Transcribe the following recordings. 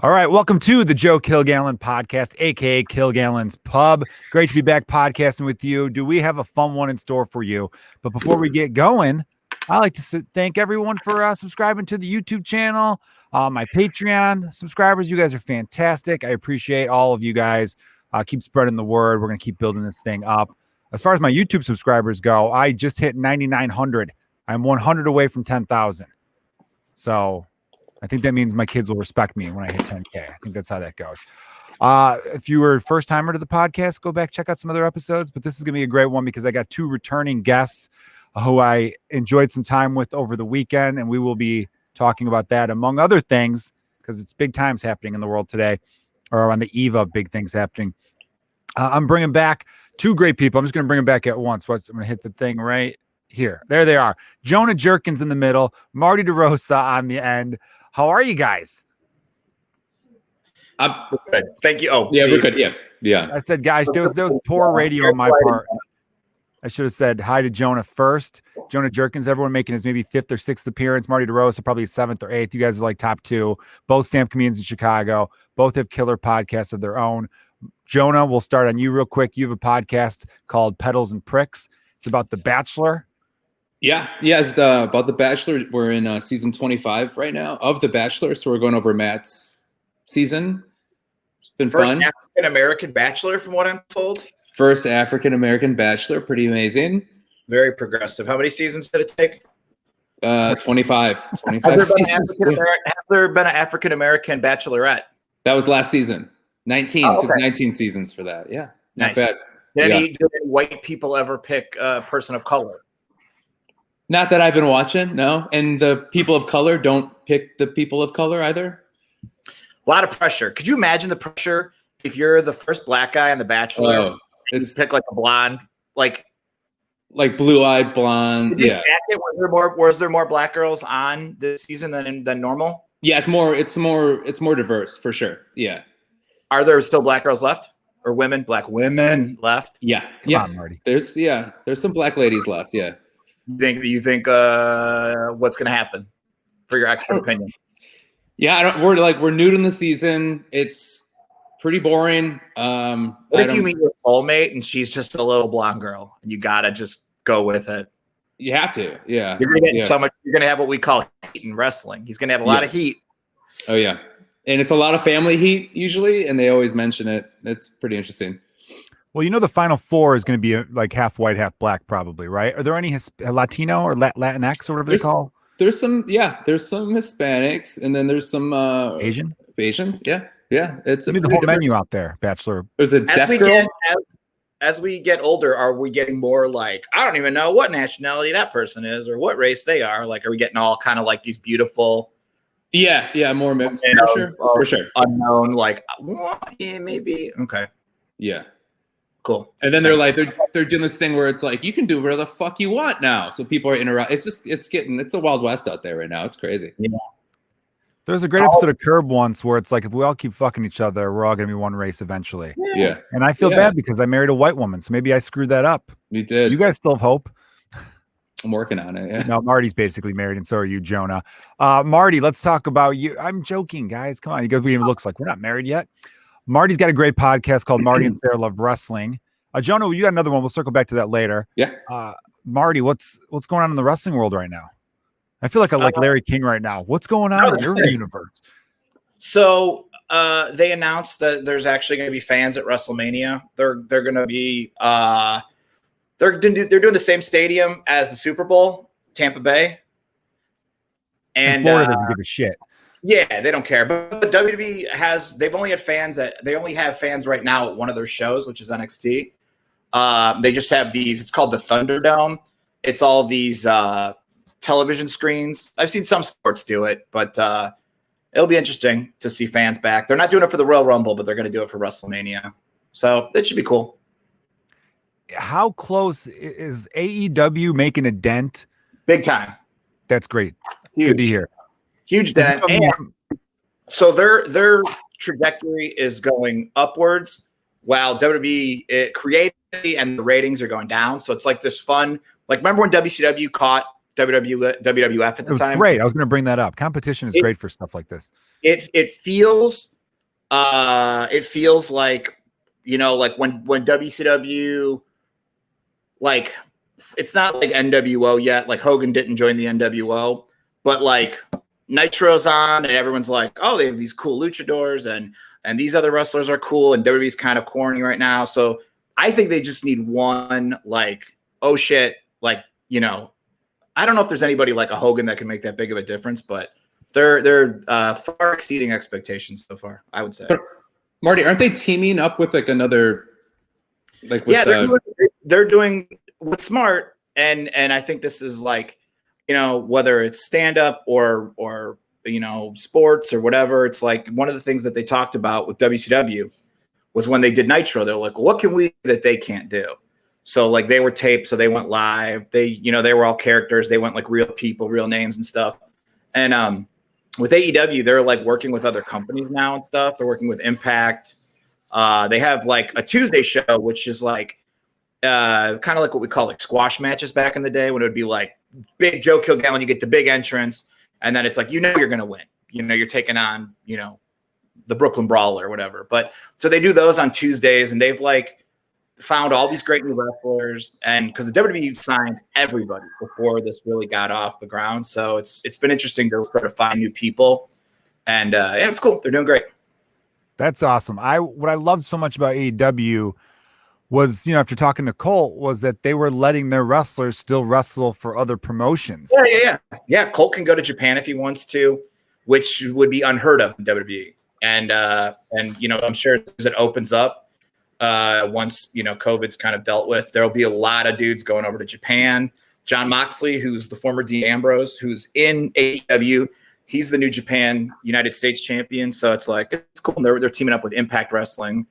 All right, welcome to the Joe Kilgallon Podcast, aka Kilgallon's Pub. Great to be back podcasting with you. Do we have a fun one in store for you? But before we get going, I like to thank everyone for subscribing to the YouTube channel, my Patreon subscribers. You guys are fantastic. I appreciate all of you guys. Keep spreading the word. We're going to keep building this thing up. As far as my YouTube subscribers go, I just hit 9,900. I'm 100 away from 10,000. So I think that means my kids will respect me when I hit 10K. I think that's how that goes. If you were a first timer to the podcast, go back, check out some other episodes. But this is going to be a great one because I got two returning guests who I enjoyed some time with over the weekend. And we will be talking about that, among other things, because it's big times happening in the world today, or on the eve of big things happening. I'm bringing back two great people. I'm just going to bring them back at once. I'm going to hit the thing right here. There they are. Jonah Jurkens in the middle, Marty DeRosa on the end. How are you guys? I'm good. Thank you. Oh, yeah, we're good. Yeah. I said, guys, there was poor radio on my part. I should have said hi to Jonah first. Jonah Jurkens, everyone making his maybe fifth or sixth appearance. Marty DeRosa, probably seventh or eighth. You guys are like top two. Both stand-up comedians in Chicago. Both have killer podcasts of their own. Jonah, we'll start on you real quick. You have a podcast called Pedals and Pricks. It's about The Bachelor. Yeah. It's about The Bachelor. We're in season 25 right now of The Bachelor, so we're going over Matt's season. It's been First fun. African-American bachelor, from what I'm told. First African-American Bachelor. Pretty amazing. Very progressive. How many seasons did it take? 25 Has seasons. there been an African-American bachelorette? That was last season. 19. Oh, okay. Took 19 seasons for that. Yeah. Not Nice. bad. Did Yeah. any white people ever pick a person of color? Not that I've been watching, no. And the people of color don't pick the people of color either. A lot of pressure. Could you imagine the pressure if you're the first black guy on The Bachelor? Oh, and you it's pick like a blonde, like blue-eyed blonde. did you Yeah. catch it? Was there more black girls on this season than normal? Yeah, it's more diverse for sure. Yeah. Are there still black girls left or black women left? Yeah. Come on, Marty. There's some black ladies left. Yeah. You think what's going to happen for your expert opinion? Yeah. We're new to the season. It's pretty boring. What if you meet your soulmate and she's just a little blonde girl and you got to just go with it? You have to. Yeah. You're going to get you're going to have what we call heat in wrestling. He's going to have a lot of heat. Oh yeah. And it's a lot of family heat usually. And they always mention it. It's pretty interesting. Well, the final four is going to be like half white, half black, probably, right? Are there any Latino or Latinx or whatever they call? There's some Hispanics, and then there's some Asian. Yeah. It's the whole menu out there, Bachelor. There's a deaf girl. As we get older, are we getting more like, I don't even know what nationality that person is or what race they are? Like, are we getting all kind of like these beautiful? Yeah, more mixed for sure. Unknown, like, yeah, maybe. Okay. Yeah. Cool. And then they're doing this thing where it's like you can do whatever the fuck you want now. So people are interrupting. It's a Wild West out there right now. It's crazy. Yeah. There's a great episode of Curb once where it's like if we all keep fucking each other, we're all gonna be one race eventually. Yeah. And I feel bad because I married a white woman, so maybe I screwed that up. You did. You guys still have hope. I'm working on it. Yeah. No, Marty's basically married, and so are you, Jonah. Marty, let's talk about you. I'm joking, guys. Come on, you guys even looks like we're not married yet. Marty's got a great podcast called Marty and Sarah Love Wrestling. Jonah, you got another one. We'll circle back to that later. Yeah. Marty, what's going on in the wrestling world right now? I feel like I like Larry King right now. What's going on in your universe? So they announced that there's actually going to be fans at WrestleMania. They're going to be they're doing the same stadium as the Super Bowl, Tampa Bay. And Florida doesn't give a shit. Yeah, they don't care. But WWE they've only have fans right now at one of their shows, which is NXT. They just have these, it's called the Thunderdome. It's all these television screens. I've seen some sports do it, but it'll be interesting to see fans back. They're not doing it for the Royal Rumble, but they're going to do it for WrestleMania. So that should be cool. How close is AEW making a dent? Big time. That's great. Huge. Good to hear. Huge dent. And so their trajectory is going upwards while WWE creatively and the ratings are going down. So it's like this fun, like remember when WCW caught WWF at the time? Great. I was going to bring that up. Competition is great for stuff like this. It feels It feels like, like when WCW, like, it's not like NWO yet. Like Hogan didn't join the NWO, but like Nitro's on and everyone's like, oh, they have these cool luchadors and these other wrestlers are cool, and WWE's kind of corny right now. So I think they just need one, like, oh shit, like, I don't know if there's anybody like a Hogan that can make that big of a difference, but they're far exceeding expectations so far, I would say. But Marty, aren't they teaming up with like another, like with they're doing what's smart, and I think this is like, whether it's stand up or sports or whatever, it's like one of the things that they talked about with WCW was when they did Nitro, they're like, what can we do that they can't do? So like they were taped, so they went live. They were all characters. They went like real people, real names and stuff. And with AEW, they're like working with other companies now and stuff. They're working with Impact. They have like a Tuesday show, which is like kind of like what we call like squash matches back in the day, when it would be like big Joe Kilgallon, you get the big entrance, and then it's like, you're going to win. You're taking on, the Brooklyn Brawler or whatever. But so they do those on Tuesdays, and they've like found all these great new wrestlers, and because the WWE signed everybody before this really got off the ground, so it's been interesting to sort of find new people, and yeah, it's cool. They're doing great. That's awesome. What I loved so much about AEW was, after talking to Colt, was that they were letting their wrestlers still wrestle for other promotions. Yeah. Colt can go to Japan if he wants to, which would be unheard of in WWE. And I'm sure as it opens up, once COVID's kind of dealt with, there'll be a lot of dudes going over to Japan. John Moxley, who's the former Dean Ambrose, who's in AEW, he's the New Japan United States champion. So it's like, it's cool. And they're teaming up with Impact Wrestling,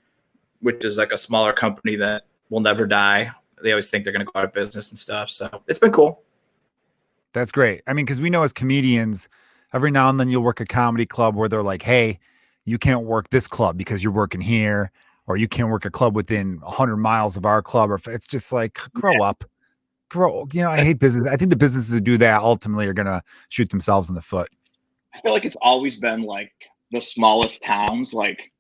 which is like a smaller company that will never die. They always think they're going to go out of business and stuff. So it's been cool. That's great. I mean, because we know as comedians, every now and then you'll work a comedy club where they're like, hey, you can't work this club because you're working here, or you can't work a club within 100 miles of our club. Or it's just like, grow up. I hate business. I think the businesses who do that ultimately are going to shoot themselves in the foot. I feel like it's always been like the smallest towns. Like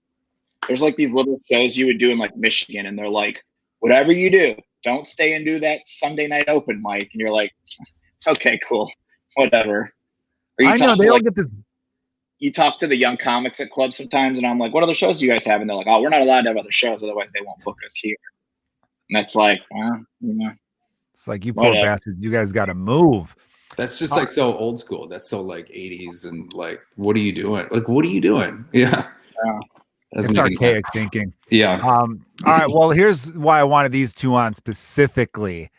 there's like these little shows you would do in like Michigan, and they're like, whatever you do, don't stay and do that Sunday night open mic. And you're like, okay, cool, whatever. I know they all get this. You talk to the young comics at clubs sometimes, and I'm like, what other shows do you guys have? And they're like, oh, we're not allowed to have other shows, otherwise they won't book us here. And that's like, it's like, you poor bastards, you guys got to move. That's just like so old school. That's so like 80s, and like, what are you doing? Like, what are you doing? Yeah. It's archaic thinking. Yeah. All right. Well, here's why I wanted these two on specifically.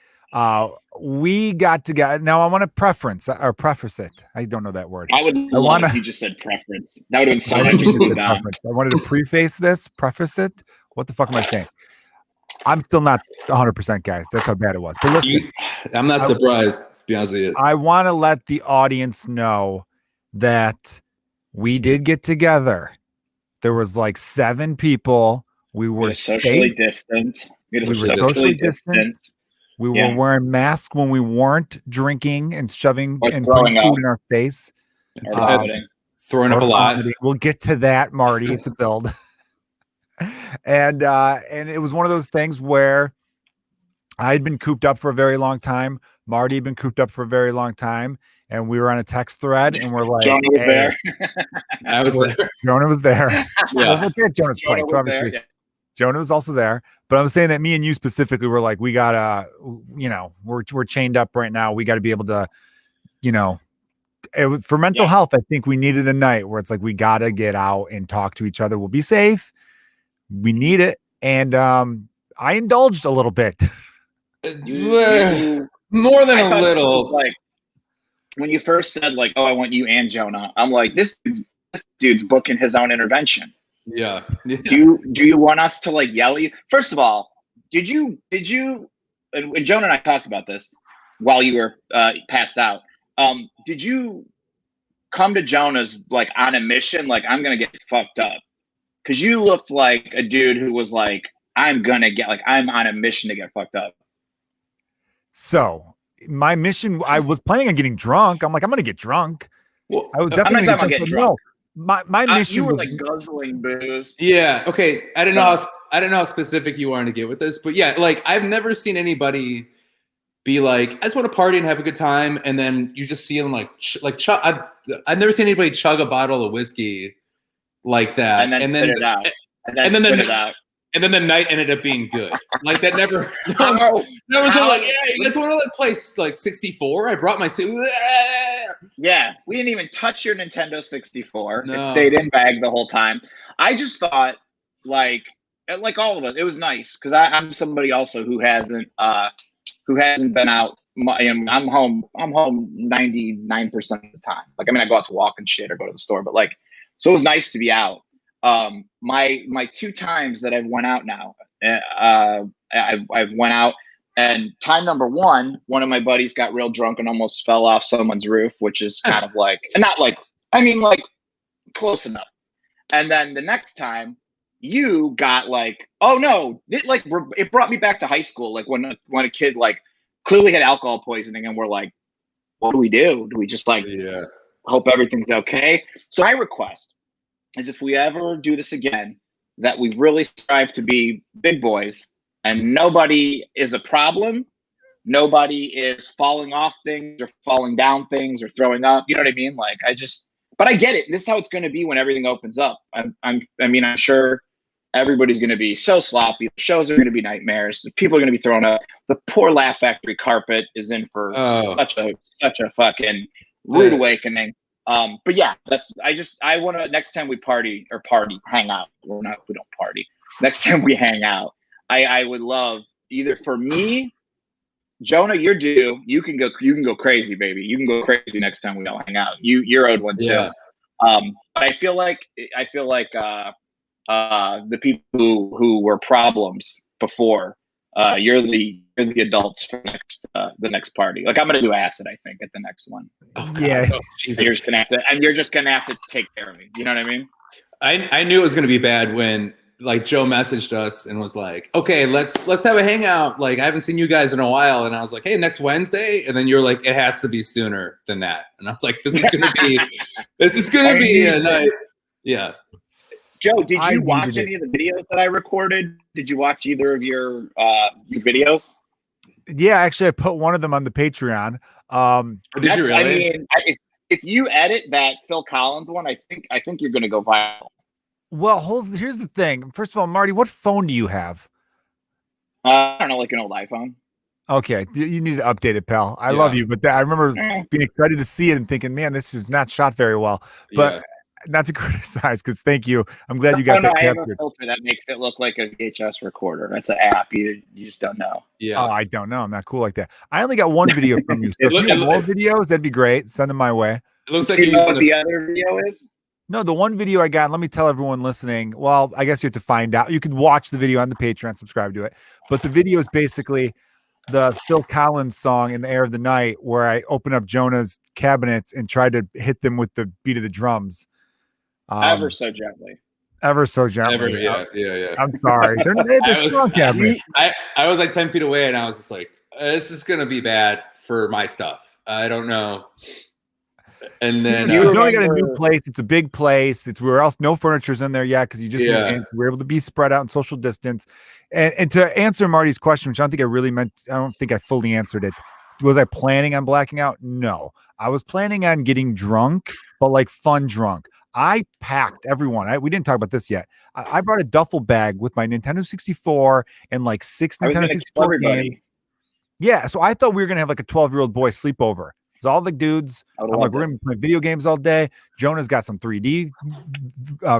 We got together. Now I want to preface it. I don't know that word. I love if you just said preference. That would have been so much I wanted to preface it. What the fuck am I saying? I'm still not 100%, guys. That's how bad it was. But listen, I'm not surprised, to be honest with you. I want to let the audience know that we did get together. There was like 7 people. We were socially distant. We were socially distant. We were wearing masks when we weren't drinking and shoving and putting food in our face. Throwing up a lot. We'll get to that, Marty. It's a build. And it was one of those things where I had been cooped up for a very long time. Marty had been cooped up for a very long time. And we were on a text thread, and we're like, Jonah was there. I was there. Jonah was there. Yeah. Well, we'll get Jonah's place. Obviously. Jonah was also there. But I'm saying that me and you specifically were like, we gotta, we're chained up right now. We got to be able to, for mental health, I think we needed a night where it's like, we got to get out and talk to each other. We'll be safe. We need it. And I indulged a little bit. More than a little. Like when you first said like, oh, I want you and Jonah, I'm like, this dude's booking his own intervention. Yeah. Do you want us to like yell at you? First of all, did you and Jonah and I talked about this while you were passed out. Did you come to Jonah's like on a mission, like I'm gonna get fucked up? Because you looked like a dude who was like, I'm on a mission to get fucked up. So my mission, I was planning on getting drunk. I'm like, I'm gonna get drunk. Well, I was definitely I'm not talking about getting drunk. My You mission were was like guzzling booze. Yeah. Okay. I don't know how specific you wanted to get with this, but yeah, like I've never seen anybody be like, I just want to party and have a good time, and then you just see them like I've never seen anybody chug a bottle of whiskey like that, And then spit it out. And then spit it out. And then the night ended up being good. Like that never. How? That was like, yeah, you guys want to like play like 64? I brought my. Yeah, we didn't even touch your Nintendo 64. No. It stayed in bag the whole time. I just thought, like all of us, it was nice because I'm somebody also who hasn't been out. I'm home 99% of the time. Like, I mean, I go out to walk and shit or go to the store, but like, so it was nice to be out. My 2 times that I've went out now, I've went out, and time number one of my buddies got real drunk and almost fell off someone's roof, which is kind of like, not like, I mean, like close enough. And then the next time you got like, oh no, it brought me back to high school. Like when a kid like clearly had alcohol poisoning and we're like, what do we do? Do we just like hope everything's okay? So my request is, if we ever do this again, that we really strive to be big boys and nobody is a problem. Nobody is falling off things or falling down things or throwing up. You know what I mean? Like, but I get it. This is how it's going to be when everything opens up. I'm sure everybody's going to be so sloppy. The shows are going to be nightmares. People are going to be thrown up. The poor Laugh Factory carpet is in for such a fucking rude awakening. But yeah, I want to, next time we hang out. We don't party. Next time we hang out, I would love, either for me, Jonah, you're due. You can go crazy, baby. You can go crazy next time we all hang out. You're owed one too. Yeah. But I feel like the people who were problems before, you're the adults for the next party. Like, I'm gonna do acid, I think, at the next one. Oh, yeah. Jesus. You're just gonna have to take care of me. You know what I mean? I knew it was gonna be bad when like Joe messaged us and was like, okay, let's have a hangout. Like, I haven't seen you guys in a while. And I was like, hey, next Wednesday. And then you're like, it has to be sooner than that. And I was like, this is gonna be a night. Yeah. Joe, did you watch any of the videos that I recorded? Did you watch either of your videos? Yeah, actually, I put one of them on the Patreon. Did you really? I mean, if you edit that Phil Collins one, I think you're going to go viral. Well, here's the thing. First of all, Marty, what phone do you have? I don't know, like an old iPhone. Okay, you need to update it, pal. I love you, but I remember being excited to see it and thinking, man, this is not shot very well. But not to criticize, because thank you. I'm glad you got that I have captured. a filter that makes it look like a VHS recorder. That's an app. You just don't know. Yeah. Oh, I don't know. I'm not cool like that. I only got one video from you. So if you have more videos, that'd be great. Send them my way. It looks like you know what the other video is? No, the one video I got, let me tell everyone listening. Well, I guess you have to find out. You can watch the video on the Patreon, subscribe to it. But the video is basically the Phil Collins song In the Air of the Night, where I open up Jonah's cabinets and try to hit them with the beat of the drums. Ever so gently. Ever so gently. Yeah. I'm sorry. They're strong cabinets. I was like 10 feet away and I was just like, this is going to be bad for my stuff. I don't know. And then you only got a new place. It's a big place. It's where else no furniture's in there yet, because you just moved in. We're able to be spread out in social distance. And to answer Marty's question, which I don't think I fully answered it. Was I planning on blacking out? No. I was planning on getting drunk, but like fun drunk. I packed everyone. We didn't talk about this yet. I brought a duffel bag with my Nintendo 64 and like 6 Nintendo 64 games. Yeah, so I thought we were gonna have like a 12-year-old boy sleepover. So all the dudes, I'm like, we're gonna play video games all day. Jonah's got some 3D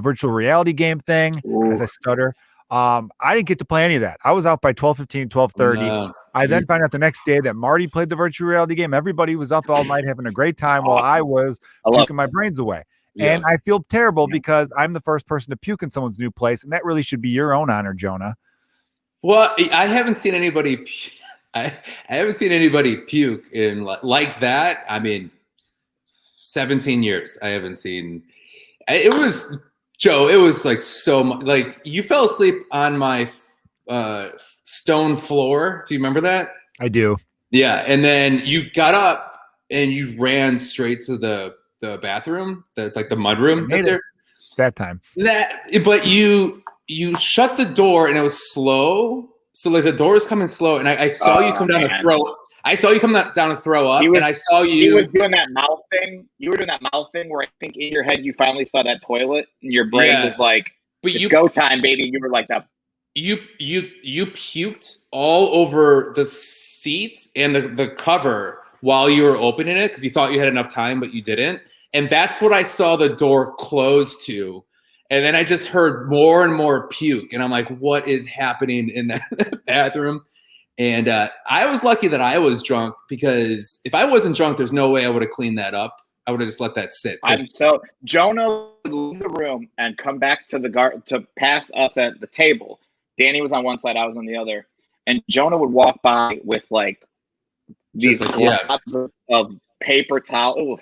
virtual reality game thing. Ooh. As I stutter. I didn't get to play any of that. I was out by 12:15, 12:30. No. I then found out the next day that Marty played the virtual reality game. Everybody was up all night having a great time while I was puking my brains away. Yeah. And I feel terrible because I'm the first person to puke in someone's new place, and that really should be your own honor, Jonah. Well, I haven't seen anybody. I haven't seen anybody puke in like that. I mean, 17 years. I haven't seen. It was Joe. It was like so much. Like, you fell asleep on my stone floor. Do you remember that? I do. Yeah, and then you got up and you ran straight to the bathroom, the mud room that's there. That time. But you shut the door and it was slow. So like the door was coming slow, and I saw you come down to throw. I saw you come down to throw up, and I saw you. He was doing that mouth thing. You were doing that mouth thing where I think in your head you finally saw that toilet, and your brain was like, "But it's go time, baby." And you were like that. You puked all over the seats and the cover while you were opening it because you thought you had enough time, but you didn't. And that's what I saw the door close to. And then I just heard more and more puke. And I'm like, what is happening in that bathroom? And I was lucky that I was drunk, because if I wasn't drunk, there's no way I would have cleaned that up. I would have just let that sit. So Jonah would leave the room and come back to to pass us at the table. Danny was on one side, I was on the other. And Jonah would walk by with like these globs of paper towel. Ooh,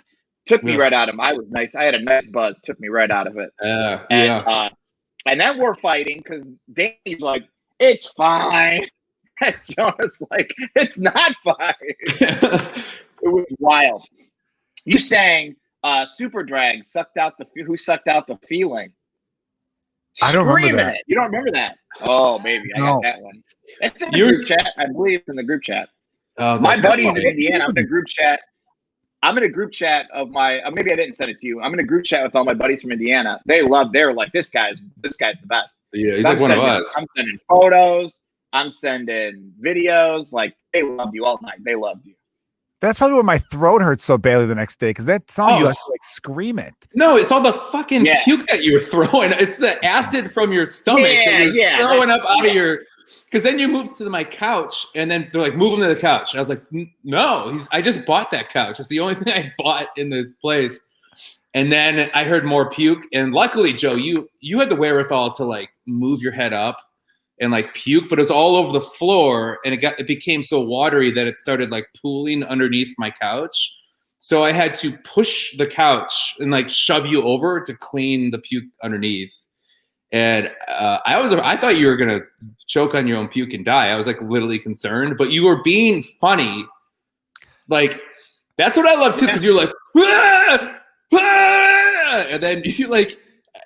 took me right out of him. I was nice. I had a nice buzz. Took me right out of it. And then we're fighting because Danny's like, "It's fine." And Jonah's like, "It's not fine." It was wild. You sang "Super Drag" who sucked out the feeling. I don't remember that. You don't remember that? Oh, baby, I got that one. It's in the group chat. I believe it's in the group chat. My buddies in Indiana. I'm in a group chat. Of my. Maybe I didn't send it to you. I'm in a group chat with all my buddies from Indiana. They're like, this guy's the best. Yeah, he's like one of us. I'm sending photos. I'm sending videos. Like, they loved you all night. They loved you. That's probably why my throat hurts so badly the next day, because that song you have to like scream it. No, it's all the fucking puke that you were throwing. It's the acid from your stomach that you're throwing up out of your. Because then you moved to my couch, and then they're like, "Move him to the couch." And I was like, "No, I just bought that couch. It's the only thing I bought in this place." And then I heard more puke, and luckily, Joe, you had the wherewithal to like move your head up and like puke, but it was all over the floor, and it became so watery that it started like pooling underneath my couch. So I had to push the couch and like shove you over to clean the puke underneath. And I thought you were gonna choke on your own puke and die. I was like literally concerned, but you were being funny. Like, that's what I love too, because you're like, "Ah! Ah!" And then you like,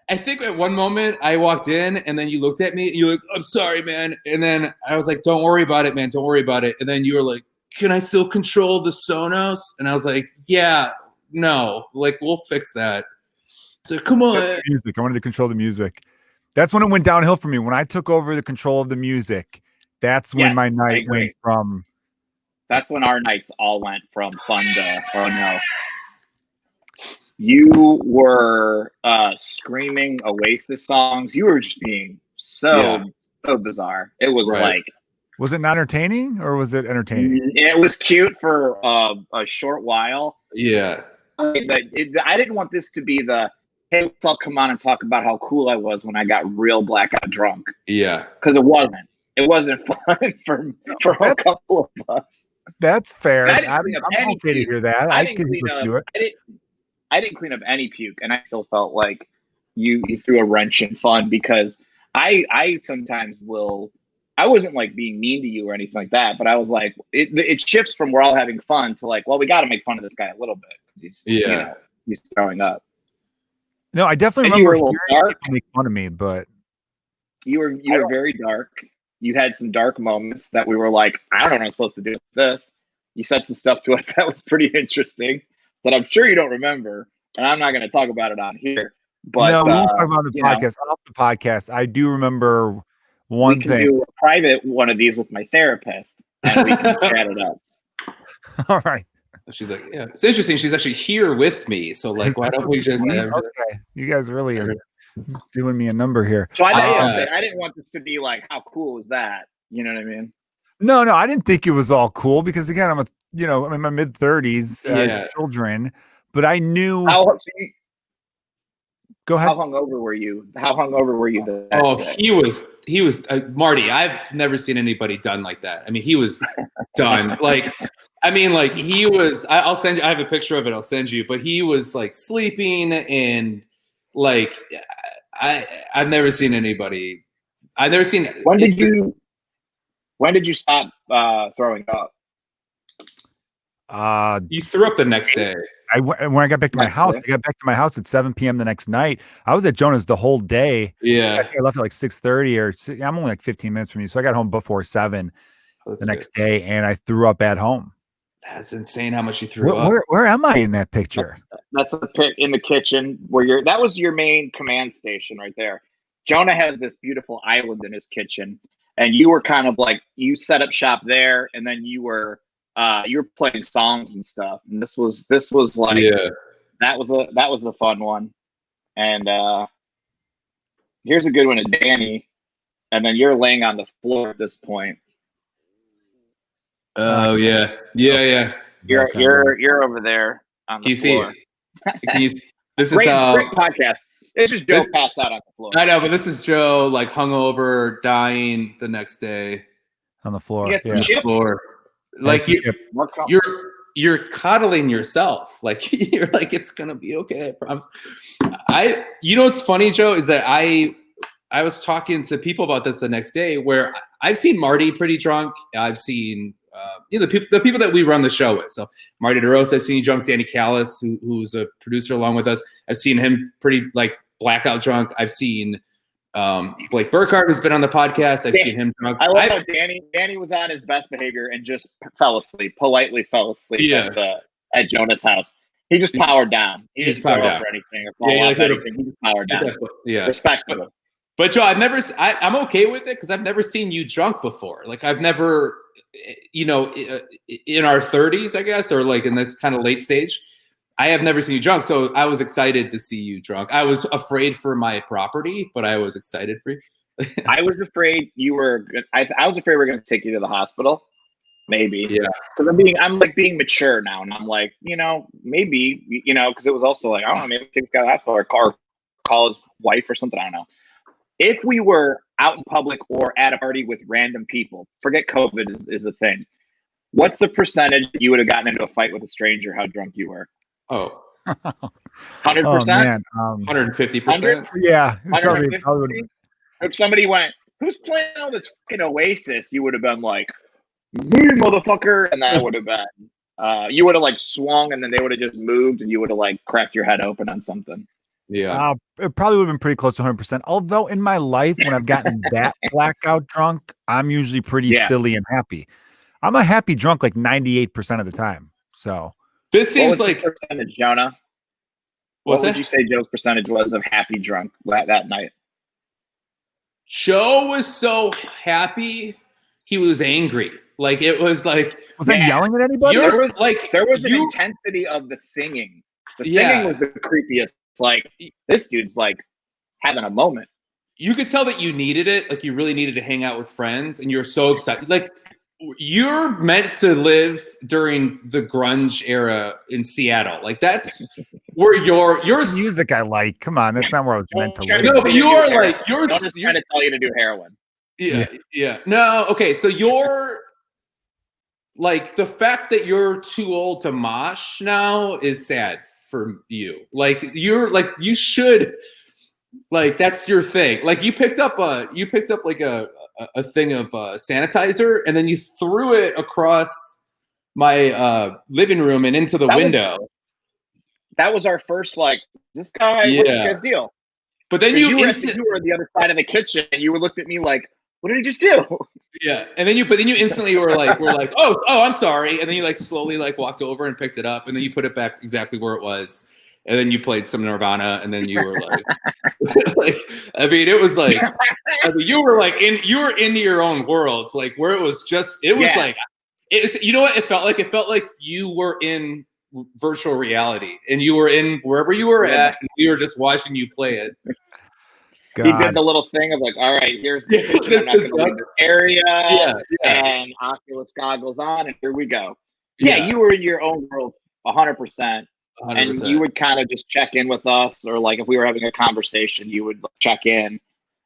I think at one moment I walked in and then you looked at me and you're like, "I'm sorry, man." And then I was like, "Don't worry about it, man. Don't worry about it." And then you were like, "Can I still control the Sonos?" And I was like, "Yeah, no, like we'll fix that." So come on. Music. I wanted to control the music. That's when it went downhill for me. When I took over the control of the music, that's when my night went from. That's when our nights all went from fun to, oh no. You were screaming Oasis songs. You were just being so bizarre. It was like. Was it not entertaining, or was it entertaining? It was cute for a short while. Yeah. I didn't want this to be the, "Hey, let's all come on and talk about how cool I was when I got real blackout drunk." Yeah. Because it wasn't. It wasn't fun for a couple of us. That's fair. I'm okay to hear that. I didn't clean up any puke, and I still felt like you threw a wrench in fun, because I sometimes will. I wasn't like being mean to you or anything like that, but I was like, it shifts from we're all having fun to like, well, we got to make fun of this guy a little bit. He's throwing up. No, I definitely remember hearing people make fun of me, but you were very dark. You had some dark moments that we were like, I don't know what I'm supposed to do with this. You said some stuff to us that was pretty interesting that I'm sure you don't remember, and I'm not going to talk about it on here. But no, we won't talk about the podcast. Off the podcast, I do remember one thing. We can do a private one of these with my therapist, and we can chat it up. All right. She's like, yeah, it's interesting. She's actually here with me. So like, why don't we just okay? You guys really are doing me a number here. So I didn't want this to be like, how cool is that? You know what I mean? No, I didn't think it was all cool, because again, I'm in my mid 30s, children, but I knew. Go ahead. How hungover were you? He was Marty. I've never seen anybody done like that. I mean, he was done. He was. I'll send you. I have a picture of it. I'll send you. But he was like sleeping, and like I've never seen anybody. I've never seen. When did you stop throwing up? You threw up the next day. when I got back to my house, I got back to my house at 7 p.m. the next night. I was at Jonah's the whole day. Yeah. I think I left at like 6:30 or I'm only like 15 minutes from you. So I got home before 7 the next day and I threw up at home. That's insane how much you threw up. Where am I in that picture? That's the pic in the kitchen where that was your main command station right there. Jonah has this beautiful island in his kitchen, and you were kind of like, you set up shop there, and then you were playing songs and stuff. And this was like, that was a fun one. And here's a good one to Danny, and then you're laying on the floor at this point. Oh yeah. You're over there on the floor. Can you? This is great podcast. It's just Joe passed out on the floor. I know, but this is Joe like hungover, dying the next day on the floor. Like you're coddling yourself. Like you're like, it's gonna be okay. I promise. You know what's funny, Joe, is that I was talking to people about this the next day where I've seen Marty pretty drunk. I've seen the people that we run the show with. So Marty DeRosa, I've seen you drunk. Danny Callis, who's a producer along with us, I've seen him pretty like blackout drunk. I've seen Blake Burkhardt, who's been on the podcast. I've seen him drunk. I love how Danny was on his best behavior and just politely fell asleep at Jonah's house. He just powered down. He just powered down for anything or fall off anything. He just powered down. Yeah, respectful. But Joe, I'm okay with it because I've never seen you drunk before. Like I've never, in our 30s, I guess, or like in this kind of late stage, I have never seen you drunk. So I was excited to see you drunk. I was afraid for my property, but I was excited for you. I was afraid you were. I was afraid we were going to take you to the hospital. Maybe. Yeah. Because I'm being mature now, and I'm like, maybe, because it was also like, I don't know, maybe take this guy to the hospital or call his wife or something. I don't know. If we were out in public or at a party with random people, forget COVID is a thing. What's the percentage that you would have gotten into a fight with a stranger? How drunk you were? Oh, 100%, 150%. Yeah, probably. If somebody went, "Who's playing all this fucking Oasis?" You would have been like, "Me, motherfucker," and that would have been. You would have like swung, and then they would have just moved, and you would have like cracked your head open on something. Yeah, it probably would have been pretty close to 100%. Although in my life, when I've gotten that blackout drunk, I'm usually pretty silly and happy. I'm a happy drunk like 98% of the time. So this seems like percentage, Jonah. What would you say Joe's percentage was of happy drunk that night? Joe was so happy, he was angry. Like it was like, was I yelling at anybody? There was an intensity of the singing. The singing was the creepiest. It's like this dude's like having a moment. You could tell that you needed it. Like you really needed to hang out with friends, and you're so excited. Like you're meant to live during the grunge era in Seattle. Like that's where your music I like. Come on, that's not where I was meant to live. No, but you are like you're just trying to tell you to do heroin. Yeah. No, okay. So you're like the fact that you're too old to mosh now is sad for you. Like you're like you should like that's your thing. Like you picked up like a thing of sanitizer and then you threw it across my living room and into the window. That was our first like this guy. What's this guy's deal? But then you were on the other side of the kitchen and you looked at me like, what did he just do? Yeah, and then you instantly were like, oh, I'm sorry, and then you like slowly like walked over and picked it up, and then you put it back exactly where it was, and then you played some Nirvana, and then you were like, I mean, it was like you were into your own world, like where it was like, you know what it felt like? It felt like you were in virtual reality, and you were in wherever you were at, and we were just watching you play it. God. He did the little thing of like, all right, here's the kitchen. I'm not going to leave this area. And Oculus goggles on, and here we go. Yeah, you were in your own world 100%. And you would kind of just check in with us, or like if we were having a conversation, you would check in.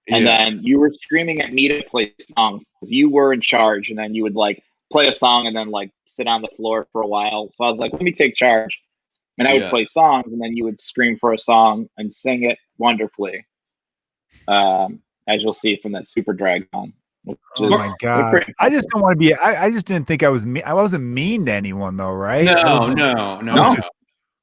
And then you were screaming at me to play songs. You were in charge, and then you would like play a song and then like sit on the floor for a while. So I was like, let me take charge. And I would play songs, and then you would scream for a song and sing it wonderfully. As you'll see from that super drag on. Oh my God. I just don't want to be, I just didn't think I was mean. I wasn't mean to anyone though, right? No.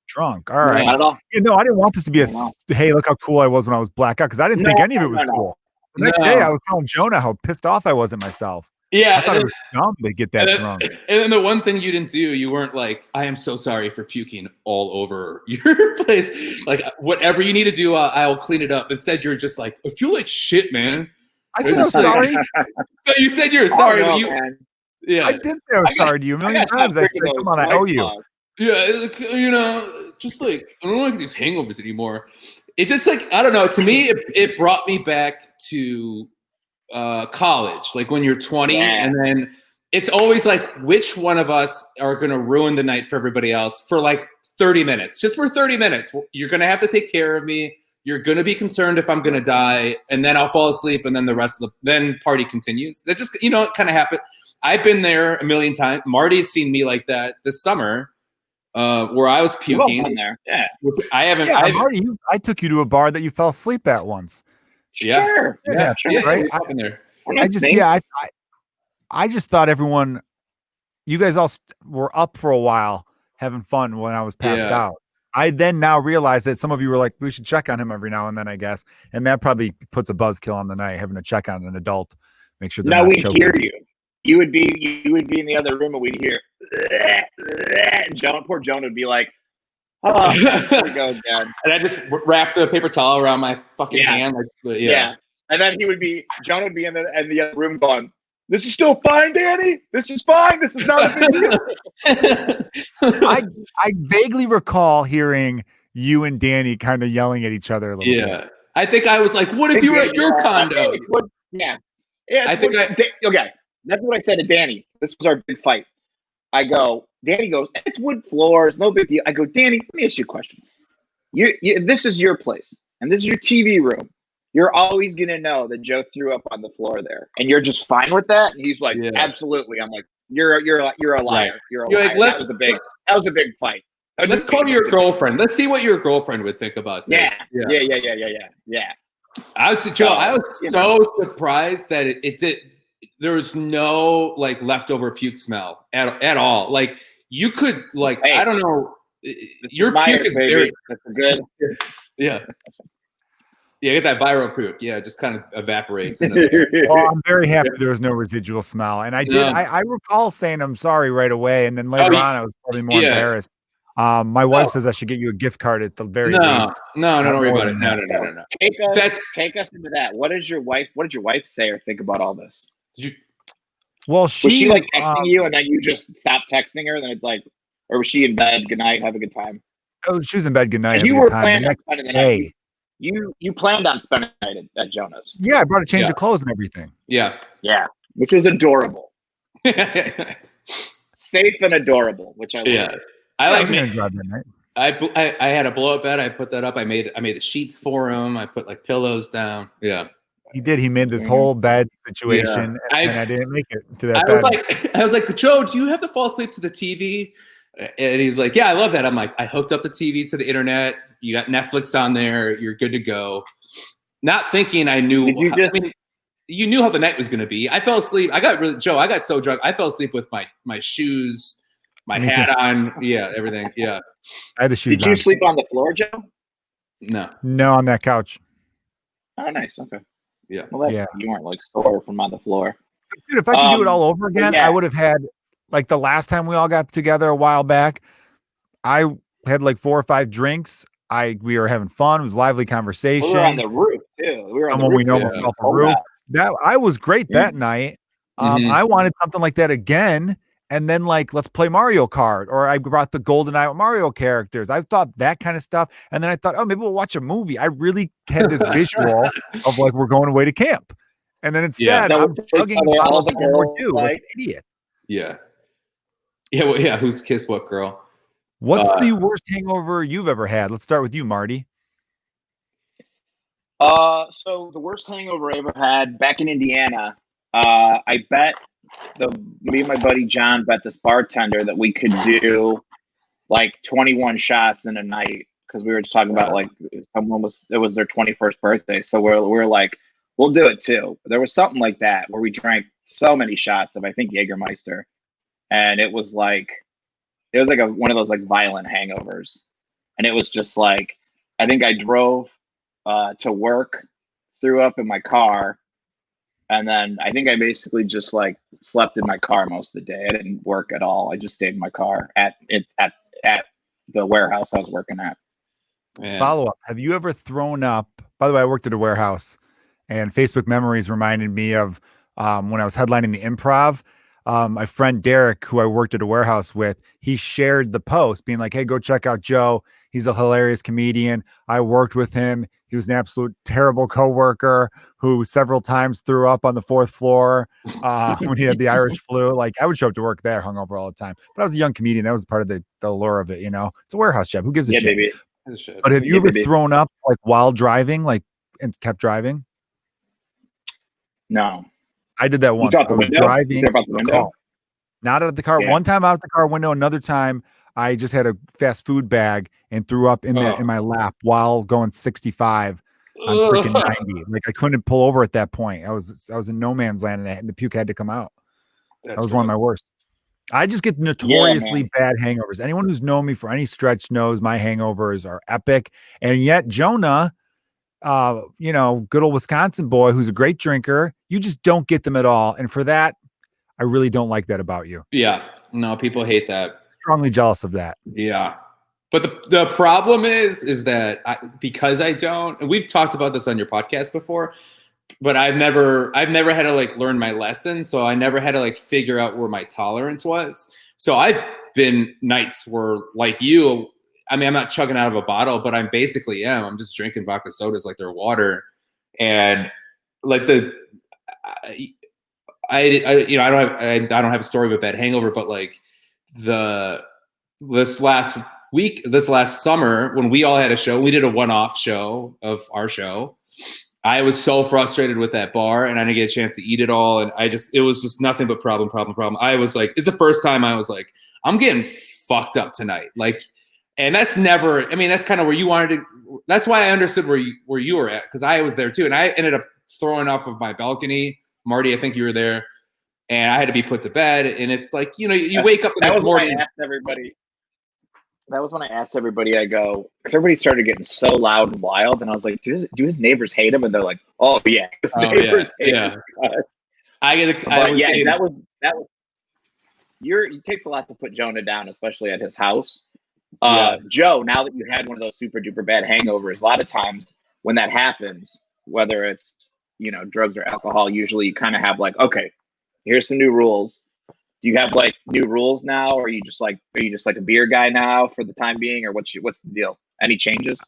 drunk. All right. Not at all. You know, I didn't want this to be No. hey, look how cool I was when I was blackout because I didn't think any of it was No. cool. The next day, I was telling Jonah how pissed off I was at myself. Yeah. I thought it was dumb to get that drunk. And then the one thing you didn't do, you weren't like, I am so sorry for puking all over your place. Like, whatever you need to do, I'll clean it up. Instead, you're just like, I feel like shit, man. I said I'm sorry. No, you said you were sorry, I don't but know, man. yeah. I did say I was sorry to you a million times. I said, come on, I owe you. Yeah, you know, just like I don't like these hangovers anymore. It just like I don't know. To me, it brought me back to college, like when you're 20, and then it's always like which one of us are going to ruin the night for everybody else for like 30 minutes, just for 30 minutes. You're going to have to take care of me. You're going to be concerned if I'm going to die, and then I'll fall asleep, and then the rest of then party continues. That just it kind of happened. I've been there a million times. Marty's seen me like that this summer. Where I was puking. There. Yeah. I haven't. Marty, I took you to a bar that you fell asleep at once. Yeah. Sure. Yeah. Yeah, right. I just thought everyone, you guys all were up for a while having fun when I was passed out. I then now realized that some of you were like, we should check on him every now and then, I guess, and that probably puts a buzzkill on the night, having to check on an adult, make sure. No, we'd hear you. You would be in the other room, and we'd hear. Poor Jonah would be like, "Oh, here we go again." And I just wrapped the paper towel around my fucking hand. Like, And then Jonah would be in the other room going, "This is still fine, Danny. This is fine. This is not a big deal." I vaguely recall hearing you and Danny kind of yelling at each other a little bit. Yeah, I think I was like, "What if you were at your condo?" Yeah. Okay. That's what I said to Danny. This was our big fight. I go, Danny goes, it's wood floors, no big deal. I go, Danny, let me ask you a question. This is your place, and this is your TV room. You're always gonna know that Joe threw up on the floor there, and you're just fine with that. And he's like, absolutely. I'm like, you're a liar. You're a liar. Like, that was a big fight. Let's call your girlfriend. Let's see what your girlfriend would think about this. Yeah. I was so surprised that it did. There was no like leftover puke smell at all. Like you could like I don't know. Your puke is very good. Yeah. Get that viral puke. Yeah, it just kind of evaporates. Well, I'm very happy there was no residual smell, and I did. I recall saying I'm sorry right away, and then later on I was probably more embarrassed. My wife says I should get you a gift card at the very least. No, don't worry about it. No. Take us into that. What did your wife say or think about all this? Was she like texting you and then you just stopped texting her? Then it's like, or was she in bed? Good night. Have a good time. Oh, she was in bed. Good night. You were planning on spending the night. You planned on spending the night at Jonah's. Yeah, I brought a change of clothes and everything. Yeah, which was adorable. Safe and adorable, which I love. Yeah, I like to drive that night. I had a blow up bed. I put that up. I made the sheets for him. I put like pillows down. Yeah. He did. He made this whole bed situation, and I didn't make it to that bed. I was like, Joe, do you have to fall asleep to the TV? And he's like, yeah, I love that. I'm like, I hooked up the TV to the internet. You got Netflix on there. You're good to go. Not thinking I knew. You knew how the night was going to be. I fell asleep. I got so drunk. I fell asleep with my shoes, my hat on. Yeah, everything. Yeah. I had the shoes Did you sleep on the floor, Joe? No, on that couch. Oh, nice. Okay. Yeah. Well, you weren't like sore from on the floor. Dude, if I could do it all over again, I would have had like the last time we all got together a while back. I had like 4 or 5 drinks. We were having fun. It was lively conversation. We were on the roof too. Someone we know was off the roof. That I was great that night. I wanted something like that again. And then like, let's play Mario Kart, or I brought the GoldenEye with Mario characters. I thought that kind of stuff. And then I thought, oh, maybe we'll watch a movie. I really had this visual of like, we're going away to camp. And then instead I'm chugging bottles of more too, like an idiot. Yeah. Yeah. Well, yeah. Who's kissed what girl? What's the worst hangover you've ever had? Let's start with you, Marty. So the worst hangover I ever had back in Indiana, I bet me and my buddy John bet this bartender that we could do like 21 shots in a night, because we were just talking about like it was their 21st birthday. So we're like, we'll do it too. There was something like that where we drank so many shots of, I think, Jägermeister, and it was like one of those like violent hangovers. and it was just like, I think I drove to work, threw up in my car, and then I think I basically just like slept in my car most of the day. I didn't work at all. I just stayed in my car at the warehouse I was working at. Man. Follow up. Have you ever thrown up? By the way, I worked at a warehouse, and Facebook memories reminded me of when I was headlining the Improv. My friend Derek, who I worked at a warehouse with, he shared the post being like, hey, go check out Joe. He's a hilarious comedian. I worked with him. He was an absolute terrible coworker who several times threw up on the 4th floor when he had the Irish flu. Like, I would show up to work there hungover all the time. But I was a young comedian. That was part of the allure of it, you know? It's a warehouse job. Who gives a shit? Baby. But have you ever thrown up like while driving, like, and kept driving? No. I did that once. I was driving the car. Not out of the car. Yeah. One time out of the car window. Another time I just had a fast food bag and threw up in my lap while going 65 on freaking 90. Like, I couldn't pull over at that point. I was in no man's land, and the puke had to come out. That was one of my worst. I just get notoriously bad hangovers. Anyone who's known me for any stretch knows my hangovers are epic. And yet Jonah, you know, good old Wisconsin boy who's a great drinker, you just don't get them at all. And for that, I really don't like that about you. Yeah. No, people hate that. Strongly jealous of that. Yeah. But the problem is that because I don't, and we've talked about this on your podcast before, but I've never had to like learn my lesson. So I never had to like figure out where my tolerance was. So I've been nights where, like you, I mean, I'm not chugging out of a bottle, but I'm I'm just drinking vodka sodas like they're water. And like I don't have a story of a bad hangover, but like this last summer when we all had a show, we did a one-off show of our show. I was so frustrated with that bar, and I didn't get a chance to eat it all. And it was just nothing but problem. I was like, it's the first time I was like, I'm getting fucked up tonight. Like, and that's never, I mean, that's kind of where you wanted to, that's why I understood where you were at. Cause I was there too. And I ended up throwing off of my balcony. Marty, I think you were there, and I had to be put to bed. And it's like, you know, you wake up the next morning. That was when I asked everybody, I go, because everybody started getting so loud and wild. And I was like, do his neighbors hate him? And they're like, oh, yeah. His neighbors hate him. That was, it takes a lot to put Jonah down, especially at his house. Joe, now that you had one of those super duper bad hangovers, a lot of times when that happens, whether it's, you know, drugs or alcohol, usually you kind of have like, okay, here's some new rules. Do you have like new rules now, or are you just like a beer guy now for the time being, or what's the deal? Any changes?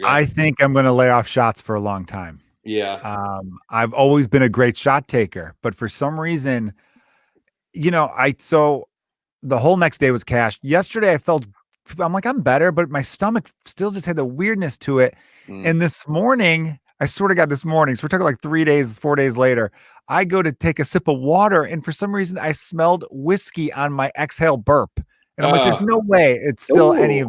I think I'm going to lay off shots for a long time. Yeah. I've always been a great shot taker, but for some reason, you know, so the whole next day was cashed. Yesterday I'm like, I'm better, but my stomach still just had the weirdness to it. And this morning, I sort of got this morning, so we're talking like 4 days later, I go to take a sip of water, and for some reason I smelled whiskey on my exhale burp. And I'm like, there's no way it's still it's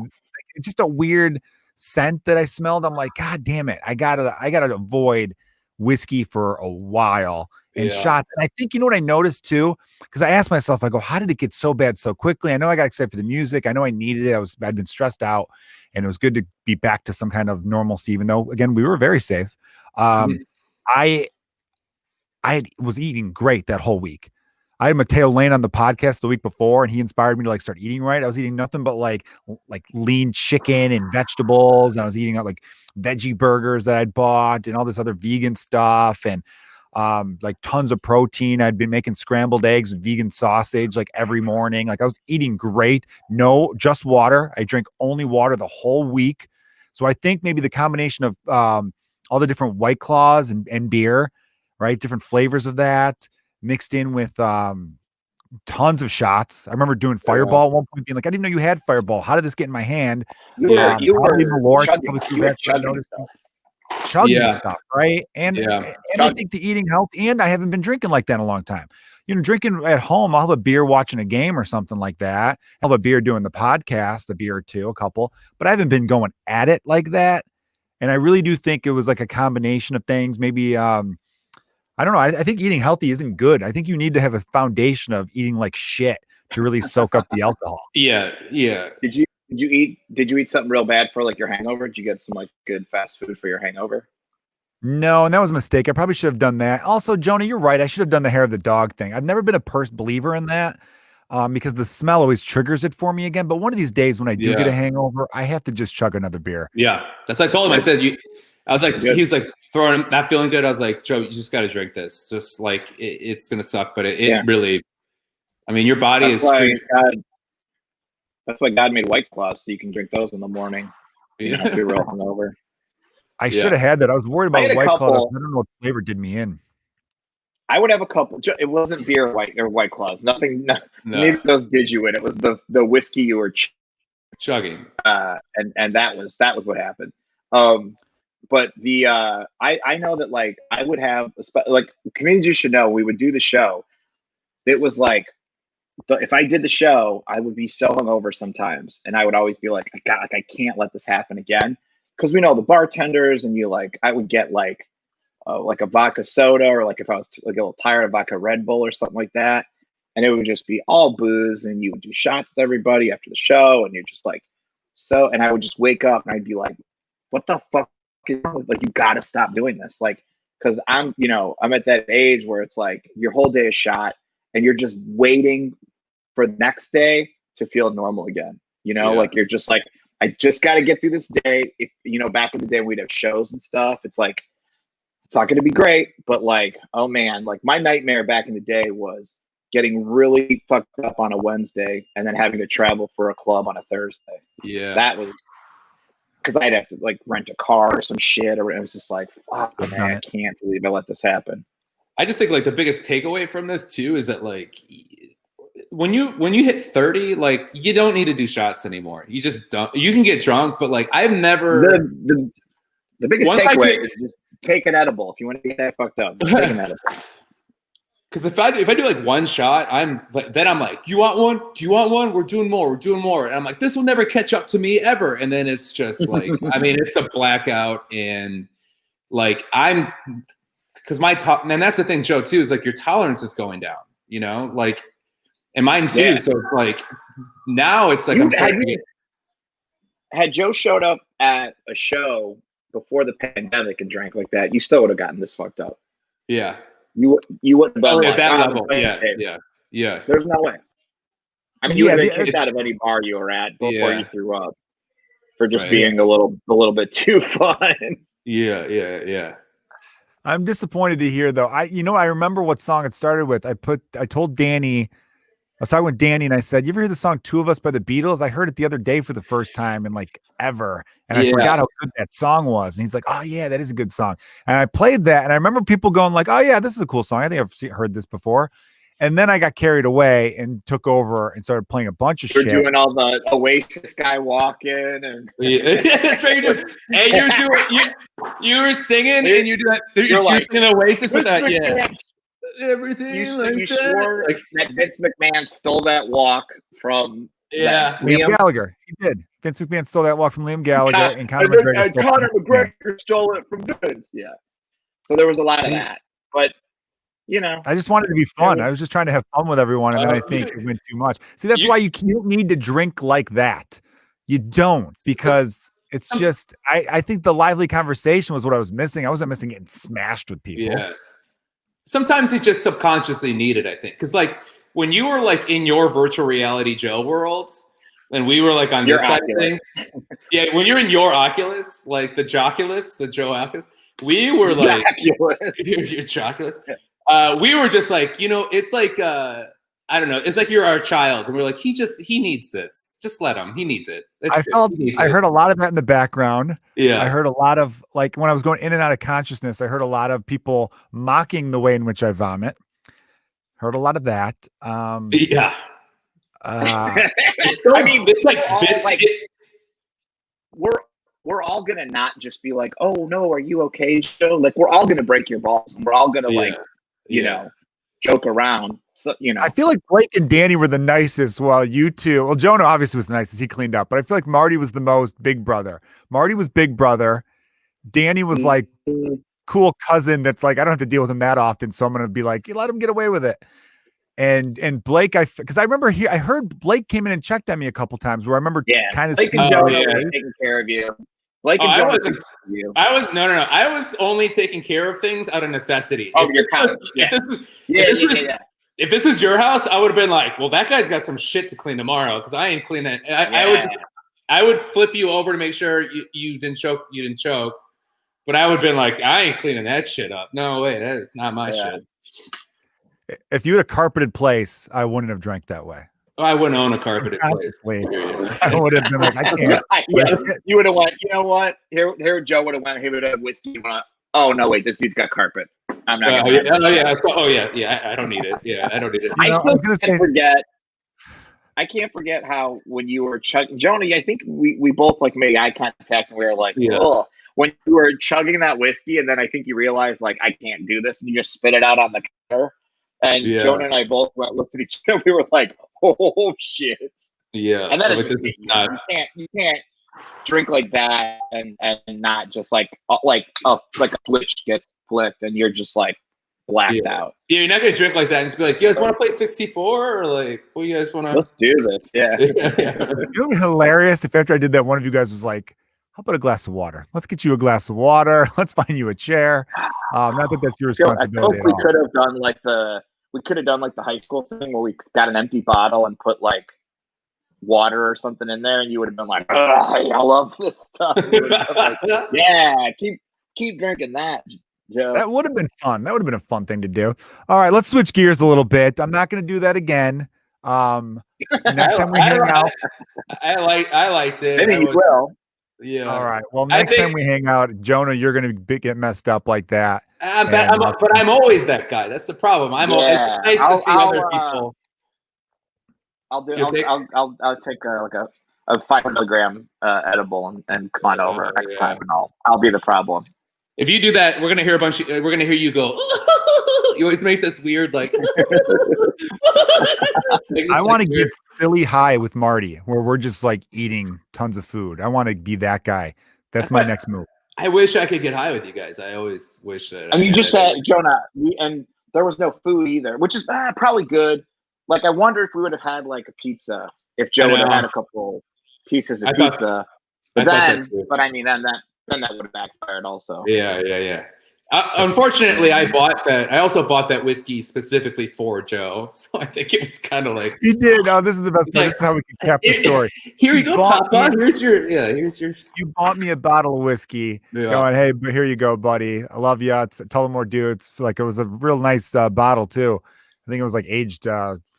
just a weird scent that I smelled. I'm like, God damn it. I gotta avoid whiskey for a while and shots. And I think, you know what I noticed too? Because I asked myself, I go, how did it get so bad so quickly? I know I got excited for the music. I know I needed it. I'd been stressed out, and it was good to be back to some kind of normalcy, even though, again, we were very safe. I was eating great that whole week. I had Mateo Lane on the podcast the week before, and he inspired me to like start eating right. I was eating nothing but like lean chicken and vegetables. And I was eating out like veggie burgers that I'd bought and all this other vegan stuff, and like tons of protein. I'd been making scrambled eggs with vegan sausage like every morning. Like, I was eating great. No, just water. I drank only water the whole week. So I think maybe the combination of all the different White Claws and beer, right? Different flavors of that mixed in with tons of shots. I remember doing Fireball at one point, being like, I didn't know you had Fireball. How did this get in my hand? You were chugging stuff, right? And I think the eating healthy, and I haven't been drinking like that in a long time. You know, drinking at home, I'll have a beer watching a game or something like that. I'll have a beer doing the podcast, a beer or two, a couple, but I haven't been going at it like that. And I really do think it was like a combination of things. Maybe, I don't know. I think eating healthy isn't good. I think you need to have a foundation of eating like shit to really soak up the alcohol. Yeah. Did Did you eat something real bad for like your hangover? Did you get some like good fast food for your hangover? No, and that was a mistake. I probably should have done that. Also, Jonah, you're right. I should have done the hair of the dog thing. I've never been a believer in that because the smell always triggers it for me again. But one of these days when I do get a hangover, I have to just chug another beer. Yeah, that's what I told him. I said, I was like, he was like throwing him, not feeling good. I was like, Joe, you just got to drink this. Just like it's gonna suck, but it really. I mean, your body is. That's why God made White Claws, so you can drink those in the morning. You don't have to be real hungover. I should have had that. I was worried about White Claws. I don't know what flavor did me in. I would have a couple. It wasn't beer or White Claws. Nothing. Neither of those did you in. It was the whiskey you were chugging. And that was what happened. But I know that like I would have like comedians should know we would do the show. It was like if I did the show, I would be so hungover sometimes, and I would always be like, I can't let this happen again, because we know the bartenders, and I would get like a vodka soda, or like if I was like a little tired of vodka Red Bull or something like that, and it would just be all booze, and you would do shots with everybody after the show, and you're just like and I would just wake up and I'd be like, what the fuck is wrong with, like, you got to stop doing this, like, because I'm at that age where it's like your whole day is shot, and you're just waiting for the next day to feel normal again. Like you're just like, I just got to get through this day. If back in the day we'd have shows and stuff. It's like, it's not going to be great, but like, oh man, like my nightmare back in the day was getting really fucked up on a Wednesday and then having to travel for a club on a Thursday. Yeah. That was because I'd have to like rent a car or some shit, or it was just like, fuck, man, I can't believe I let this happen. I just think like the biggest takeaway from this too is that like when you hit 30, like you don't need to do shots anymore. You just don't. You can get drunk, but like I've never. The biggest takeaway is just take an edible if you want to get that fucked up. Just take an edible. Because if I do like one shot, I'm like, you want one? Do you want one? We're doing more. And I'm like, this will never catch up to me ever. And then it's just like, I mean, it's a blackout, and like because and that's the thing, Joe, too, is like your tolerance is going down, like, and mine too. Yeah. So it's like now it's like had Joe showed up at a show before the pandemic and drank like that, you still would have gotten this fucked up. Yeah. You wouldn't have been at that level. Yeah. There's no way. I mean, you would have been kicked out of any bar you were at before you threw up for just being a little bit too fun. Yeah. I'm disappointed to hear though. I remember what song it started with. I told Danny, I was talking with Danny, and I said, you ever hear the song Two of Us by the Beatles? I heard it the other day for the first time in like ever. And I forgot how good that song was. And he's like, oh yeah, that is a good song. And I played that. And I remember people going like, oh yeah, this is a cool song. I think I've heard this before. And then I got carried away and took over and started playing a bunch of shit. You're doing all the Oasis guy walking and that's right. You were singing and you do that. You're singing Oasis with that. Yeah. Everything you swore like that Vince McMahon stole that walk from Liam Gallagher. He did. Vince McMahon stole that walk from Liam Gallagher, and Conor McGregor stole it from Vince. Yeah. So there was a lot of that, but I just wanted to be fun. I was just trying to have fun with everyone, and then I think it went too much. See, that's why you don't need to drink like that. You don't, because it's just. I think the lively conversation was what I was missing. I wasn't missing getting smashed with people. Yeah. Sometimes it's just subconsciously needed, I think. Because, like, when you were, like, in your virtual reality Joe world, and we were, like, on this side of things. Yeah, when you're in your Oculus, like the Joculus, the Joe Oculus, we were, like... your Joculus. We were just, like, it's like... I don't know. It's like you're our child, and we're like, he needs this. Just let him. He needs it. I heard a lot of that in the background. Yeah. I heard a lot of, like, when I was going in and out of consciousness, I heard a lot of people mocking the way in which I vomit. Heard a lot of that. Yeah. It's like this. Like, we're all gonna not just be like, oh no, are you okay, Joe? Like, we're all gonna break your balls, and we're all gonna joke around. So, I feel like Blake and Danny were the nicest, while you two, well, Jonah obviously was the nicest. He cleaned up, but I feel like Marty was the most big brother. Marty was big brother. Danny was like cool cousin. That's like, I don't have to deal with him that often. So I'm going to be like, you let him get away with it. and Blake, because I remember I heard Blake came in and checked on me a couple times where I remember kind of Blake seeing and Jonah yeah. were taking care of you. Blake and I Jonah wasn't- took care of you. I was no. I was only taking care of things out of necessity. Oh, your couch. Yeah. If this was your house, I would have been like, well, that guy's got some shit to clean tomorrow because I ain't cleaning it. I would flip you over to make sure you didn't choke. You didn't choke. But I would have been like, I ain't cleaning that shit up. No way, that is not my shit. If you had a carpeted place, I wouldn't have drank that way. I wouldn't own a carpeted place. Consciously, I would have been like, I can't. You would have went, you know what? Here Joe would have went, he would have whiskey. Oh, no, wait, this dude's got carpet. I'm not going to. Yeah. I don't need it. Yeah, I don't need it. I still can't forget. I can't forget how when you were chugging, Jonah, I think we both like made eye contact and we were like, oh, when you were chugging that whiskey, and then I think you realized like I can't do this, and you just spit it out on the counter. And Jonah and I both looked at each other. We were like, "Oh shit!" Yeah, and then you can't drink like that and not just like a switch gets flipped, and you're just like blacked out. Yeah, you're not gonna drink like that and just be like, "You guys want to play 64?" Or like, "Well, you guys want to?" Let's do this. Yeah. It would be hilarious if after I did that, one of you guys was like, how about a glass of water? Let's get you a glass of water. Let's find you a chair. Not that that's your responsibility. We could have done like the high school thing where we got an empty bottle and put like water or something in there, and you would have been like, I love this stuff. Like, yeah, keep drinking that, Joe. That would have been fun. That would have been a fun thing to do. All right, let's switch gears a little bit. I'm not going to do that again. Next time we hang out, I liked it. Maybe you will. Yeah. All right. Well, next time we hang out, Jonah, you're going to get messed up like that. But I'm always that guy. That's the problem. It's nice to see other people. I'll take a 500 milligram edible and come on over next time, and I'll be the problem. If you do that, we're gonna hear we're gonna hear you go. You always make this weird like. I want to get silly high with Marty, where we're just like eating tons of food. I want to be that guy. That's my next move. I wish I could get high with you guys. I always wish that. And you just said, Jonah, and there was no food either, which is probably good. Like, I wonder if we would have had like a pizza if Joe would have had a couple pieces of pizza. But then that would have backfired also. Yeah. Unfortunately, I also bought that whiskey specifically for Joe, so I think it was kind of like you did. No, this is the best. Like, this is how we can cap the story. Here you go, Papa. Here's your. You bought me a bottle of whiskey. Yeah. Going, hey, but here you go, buddy. I love you. It's Tullamore Dew. It's like it was a real nice bottle too. I think it was like aged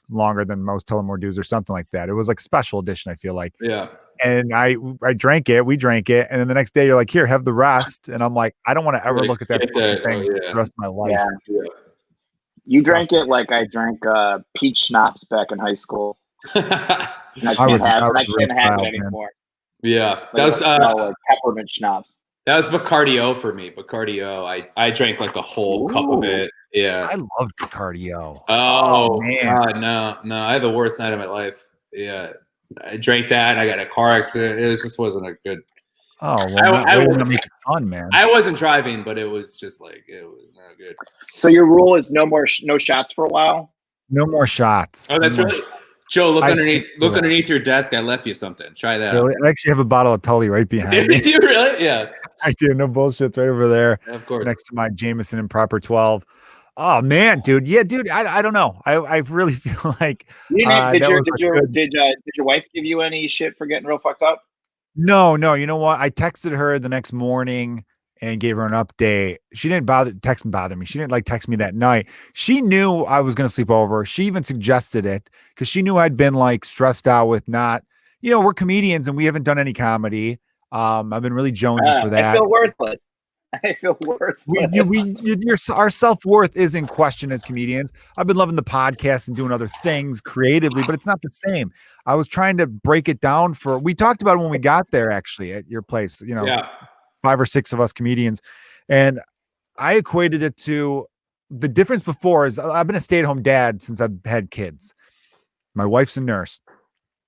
longer than most Tullamore Dews or something like that. It was like special edition. I feel like. Yeah. And I drank it. We drank it, and then the next day you're like, "Here, have the rest." And I'm like, "I don't want to ever look at that thing for the rest of my life." Yeah. You drank it like I drank peach schnapps back in high school. I can't have it anymore. Yeah, that was like peppermint schnapps. That was Bacardi for me. Bacardi, I drank like a whole cup of it. Yeah, I love Bacardi. Oh man, God, no, I had the worst night of my life. Yeah. I drank that and I got a car accident. It just wasn't a good. Oh, well, I wasn't making fun, man. I wasn't driving, but it was just like it was not good. So your rule is no shots for a while. No more shots. Oh, that's right. Joe, look underneath your desk. I left you something. Try that. Really? I actually have a bottle of Tully right behind me. Do you really? Yeah. I do. No bullshit. It's right over there. Yeah, of course. Next to my Jameson Improper 12. Oh man, dude. Yeah, dude. I don't know. I really feel like. Did your wife give you any shit for getting real fucked up? No. You know what? I texted her the next morning and gave her an update. She didn't bother me. She didn't like text me that night. She knew I was going to sleep over. She even suggested it because she knew I'd been like stressed out with not, we're comedians and we haven't done any comedy. I've been really jonesy for that. I feel worthless. Our self-worth is in question as comedians. I've been loving the podcast and doing other things creatively, but it's not the same. I was trying to break it down we talked about it when we got there actually at your place, 5 or 6 of us comedians. And I equated it to the difference before is I've been a stay-at-home dad since I've had kids. My wife's a nurse.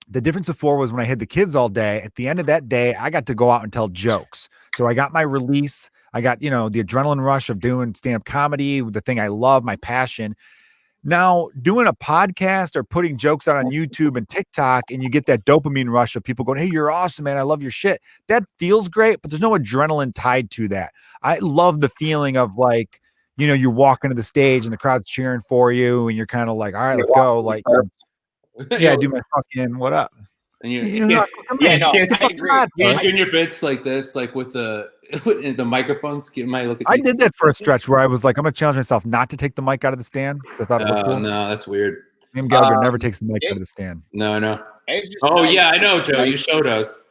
The difference before was when I had the kids all day, at the end of that day, I got to go out and tell jokes. So I got my release. I got, the adrenaline rush of doing stand-up comedy, the thing I love, my passion. Now, doing a podcast or putting jokes out on YouTube and TikTok, and you get that dopamine rush of people going, hey, you're awesome, man. I love your shit. That feels great, but there's no adrenaline tied to that. I love the feeling of like, you know, you're walking to the stage and the crowd's cheering for you, and you're kind of like, all right, let's go. Like, yeah, do my fucking what up? And you no, It's I fucking agree. hot, you're bro. doing your bits like this, like with the microphones. Get my look at I did that for a stretch where I was like, I'm gonna challenge myself not to take the mic out of the stand because I thought it looked cool. No, that's weird. Liam Gallagher never takes the mic out of the stand. No, I know. It's just Oh nice. yeah, I know, Joe. You showed us.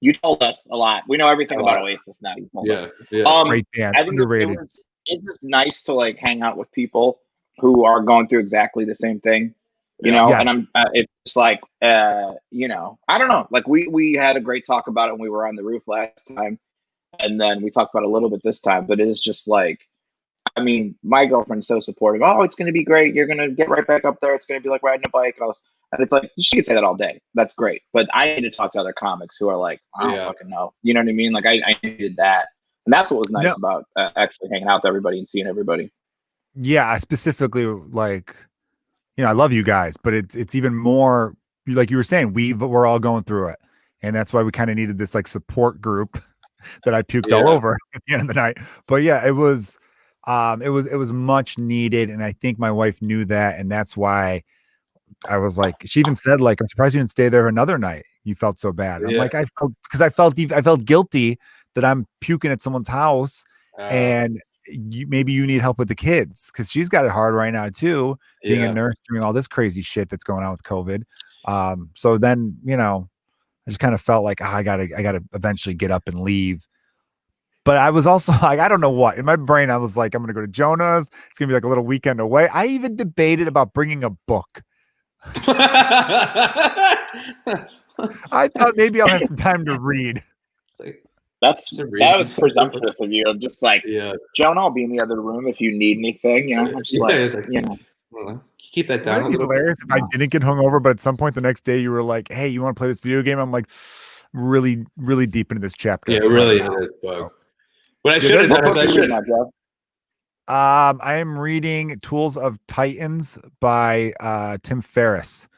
You told us a lot. We know everything about Oasis now. You told us. Yeah. Great band, I think underrated. it's just nice to like hang out with people who are going through exactly the same thing, you know. Yes. And I'm it's just like you know, I don't know. Like we had a great talk about it when we were on the roof last time, and then we talked about it a little bit this time. But it is just like, I mean, my girlfriend's so supportive. Oh, it's gonna be great. You're gonna get right back up there. It's gonna be like riding a bike. And it's like, she could say that all day. That's great. But I need to talk to other comics who are like, I don't fucking know. You know what I mean? Like I needed that. And that's what was nice about actually hanging out with everybody and seeing everybody. Yeah, I specifically like, you know, I love you guys, but it's even more like you were saying, we're all going through it. And that's why we kind of needed this like support group that I puked all over at the end of the night. But yeah, it was much needed. And I think my wife knew that. And that's why I was like, she even said, like, I'm surprised you didn't stay there another night. You felt so bad. I'm like, I felt guilty that I'm puking at someone's house, and maybe you need help with the kids because she's got it hard right now too, being a nurse doing all this crazy shit that's going on with COVID. So then, you know, I just kind of felt like I gotta eventually get up and leave. But I was also like, I don't know what in my brain. I was like, I'm gonna go to Jonah's. It's gonna be like a little weekend away. I even debated about bringing a book. I thought maybe I'll have some time to read. That was presumptuous of you. I'm just like, Jonah, I'll be in the other room if you need anything. You know, I'm just like, you know, keep that down. It'd be hilarious if I didn't get hungover, but at some point the next day you were like, "Hey, you want to play this video game?" I'm like, really, really deep into this chapter. Yeah, really it is, bug. What I should have done is I am reading Tools of Titans by Tim Ferriss.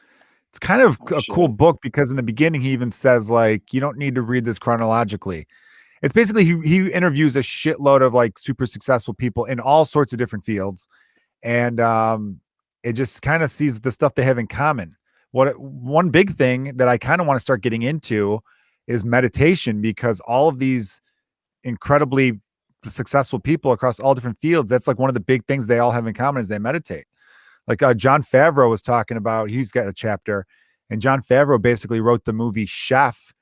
It's kind of a cool book because in the beginning he even says like, you don't need to read this chronologically. It's basically he interviews a shitload of like super successful people in all sorts of different fields, and it just kind of sees the stuff they have in common. One big thing that I kind of want to start getting into is meditation, because all of these incredibly successful people across all different fields, that's like one of the big things they all have in common is they meditate. Like Jon Favreau was talking about, he's got a chapter, and Jon Favreau basically wrote the movie Chef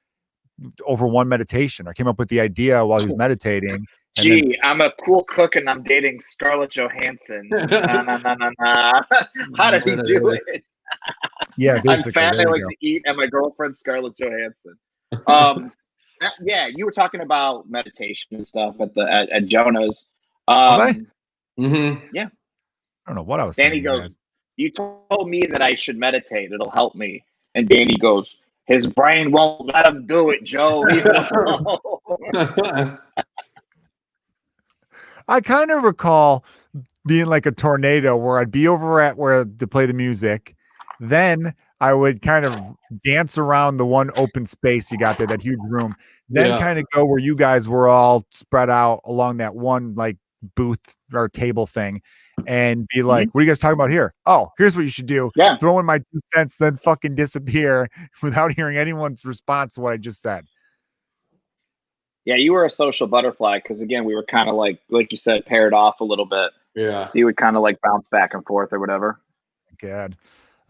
over one meditation, or came up with the idea while he was meditating. Gee, I'm a cool cook and I'm dating Scarlett Johansson. Nah. How did he do it? Yeah, I'm fat. I like to eat, and my girlfriend's Scarlett Johansson. Yeah, you were talking about meditation and stuff at Jonah's. Was I? Yeah. I don't know what I was Danny saying. goes, you told me that I should meditate. It'll help me. And Danny goes, his brain won't let him do it, Joe. Leave him alone. I kind of recall being like a tornado where I'd be over at where to play the music. Then I would kind of dance around the one open space you got there, that huge room. Then kind of go where you guys were all spread out along that one like booth or table thing, and be like, what are you guys talking about here? Oh, here's what you should do. Yeah. Throw in my 2 cents, then fucking disappear without hearing anyone's response to what I just said. Yeah, you were a social butterfly because, again, we were kind of like you said, paired off a little bit. Yeah. So you would kind of like bounce back and forth or whatever. God.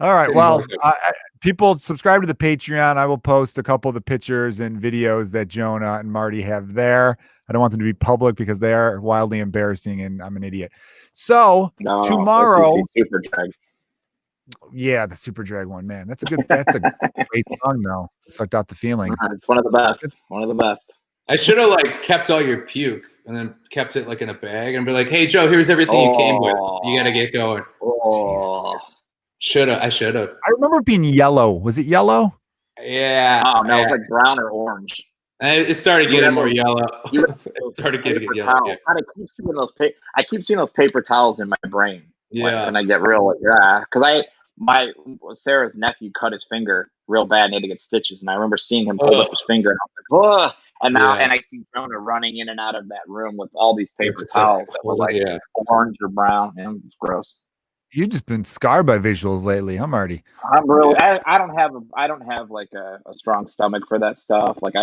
All right. Well, people subscribe to the Patreon. I will post a couple of the pictures and videos that Jonah and Marty have there. I don't want them to be public because they are wildly embarrassing and I'm an idiot. So tomorrow, Super Drag. Yeah, the Super Drag one, man. That's a great song though. Sucked out the feeling. It's one of the best. One of the best. I should have like kept all your puke and then kept it like in a bag and be like, hey Joe, here's everything you came with. You gotta get going. I should have. I remember it being yellow. Was it yellow? Yeah. Oh no, it was like brown or orange. It started getting more yellow. It started getting yellow. I keep seeing those paper towels in my brain. Yeah. And I get real like, yeah, because Sarah's nephew cut his finger real bad and had to get stitches, and I remember seeing him hold up his finger, and I was like, "Ugh!" And now, and I see Jonah running in and out of that room with all these paper towels that were like orange or brown, and it's gross. You've just been scarred by visuals lately, huh, Marty? I'm really, I don't have like a strong stomach for that stuff. Like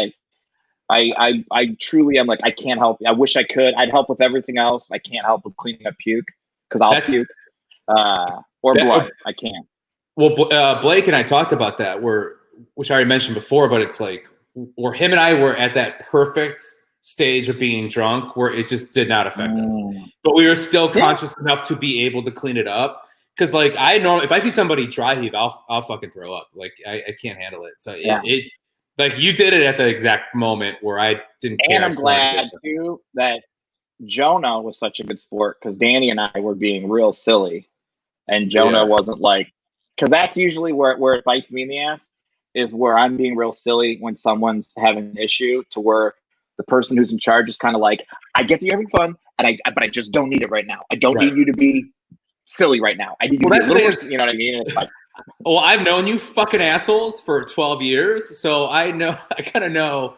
I truly am like, I can't help. I wish I could. I'd help with everything else. I can't help with cleaning up puke because I'll puke or blood. I can't. Well, Blake and I talked about that, which I already mentioned before, but it's like where him and I were at that perfect stage of being drunk where it just did not affect us, but we were still conscious enough to be able to clean it up. Because like I know if I see somebody dry heave, I'll fucking throw up. Like I can't handle it. So it like you did it at the exact moment where I didn't care. And I'm glad too that Jonah was such a good sport because Danny and I were being real silly, and Jonah wasn't like, because that's usually where it bites me in the ass, is where I'm being real silly when someone's having an issue, to where the person who's in charge is kind of like, I get that you're having fun, but I just don't need it right now. I don't need you to be silly right now. I need you to be a little more, you know what I mean? It's like, well, I've known you fucking assholes for 12 years, so I kind of know.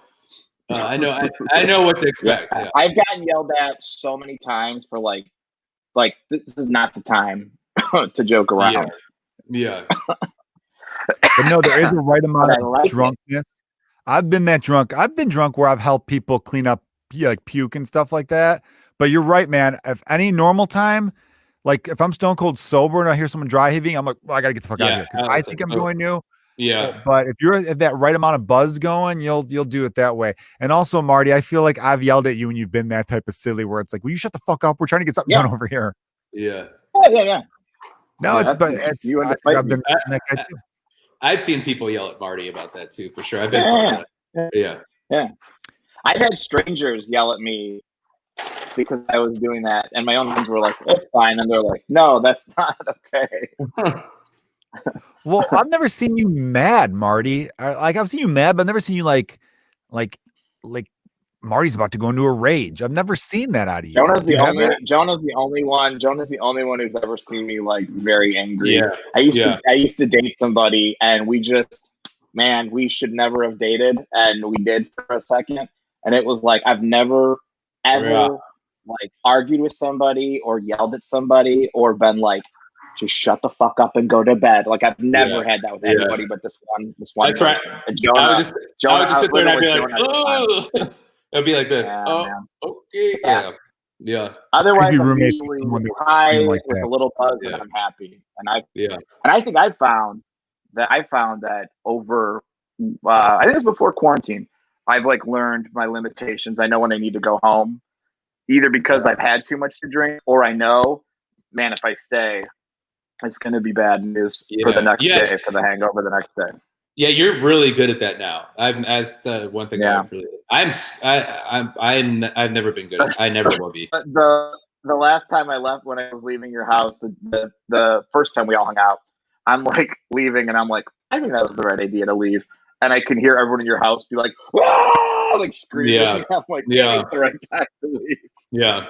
I know what to expect. Yeah. I've gotten yelled at so many times for like this is not the time to joke around. Yeah. But no, there is a right amount of drunkenness. I've been that drunk. I've been drunk where I've helped people clean up like puke and stuff like that. But you're right, man. If any normal time, like if I'm stone cold sober and I hear someone dry heaving, I'm like, well, I gotta get the fuck out of here because I think I'm going to. Yeah. But if you're at that right amount of buzz going, you'll do it that way. And also, Marty, I feel like I've yelled at you when you've been that type of silly where it's like, will you shut the fuck up? We're trying to get something done over here. Yeah. Yeah. No, I've seen people yell at Marty about that too, for sure. I've been part of that. Yeah. I've had strangers yell at me because I was doing that, and my own friends were like, "It's fine," and they're like, "No, that's not okay." Well, I've never seen you mad, Marty. Like I've seen you mad, but I've never seen you like Marty's about to go into a rage. I've never seen that out of you. Jonah's the only one who's ever seen me like very angry. Yeah. I used to date somebody, and we should never have dated, and we did for a second, and it was like I've never ever like argued with somebody or yelled at somebody or been like, just shut the fuck up and go to bed. Like I've never had that with anybody but this one. That's person. right. Jonah, I would just sit there and I'd be like, oh, it'd be like this. Okay. Yeah. Otherwise, I'm I'm usually high with a little buzz and I'm happy. And I think I found that over, I think it was before quarantine, I've like learned my limitations. I know when I need to go home, either because I've had too much to drink or I know, man, if I stay, it's going to be bad news for the next day, for the hangover the next day. Yeah, you're really good at that now. That's the one thing I've never been good at. I never will be. The last time I left, when I was leaving your house, the first time we all hung out, I'm like leaving and I'm like, I think that was the right idea to leave. And I can hear everyone in your house be like, "Whoa!" like screaming. Yeah. I'm like, yeah, it's the right time to leave. Yeah.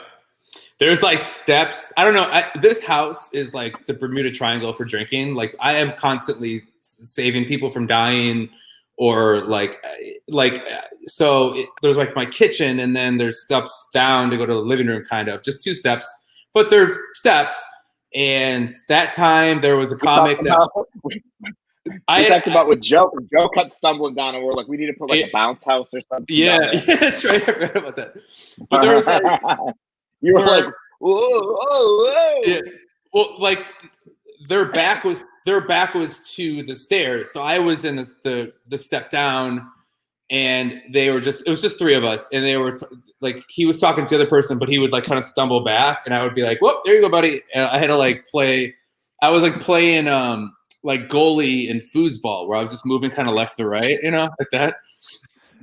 There's like steps. I don't know. This house is like the Bermuda Triangle for drinking. Like I am constantly saving people from dying, or there's like my kitchen, and then there's steps down to go to the living room, kind of just 2 steps, but they're steps. And that time there was a comic that I talked about with Joe. Joe kept stumbling down, and we're like, we need to put like a bounce house or something. Yeah, that's right. I forgot about that. But there was like, you were like, whoa. Yeah. Well, like their back was to the stairs, so I was in the step down, and it was just 3 of us, and they were like, he was talking to the other person, but he would like kind of stumble back, and I would be like, "Whoop, there you go, buddy." And I had to like play. I was like playing like goalie in foosball, where I was just moving kind of left to right, like that.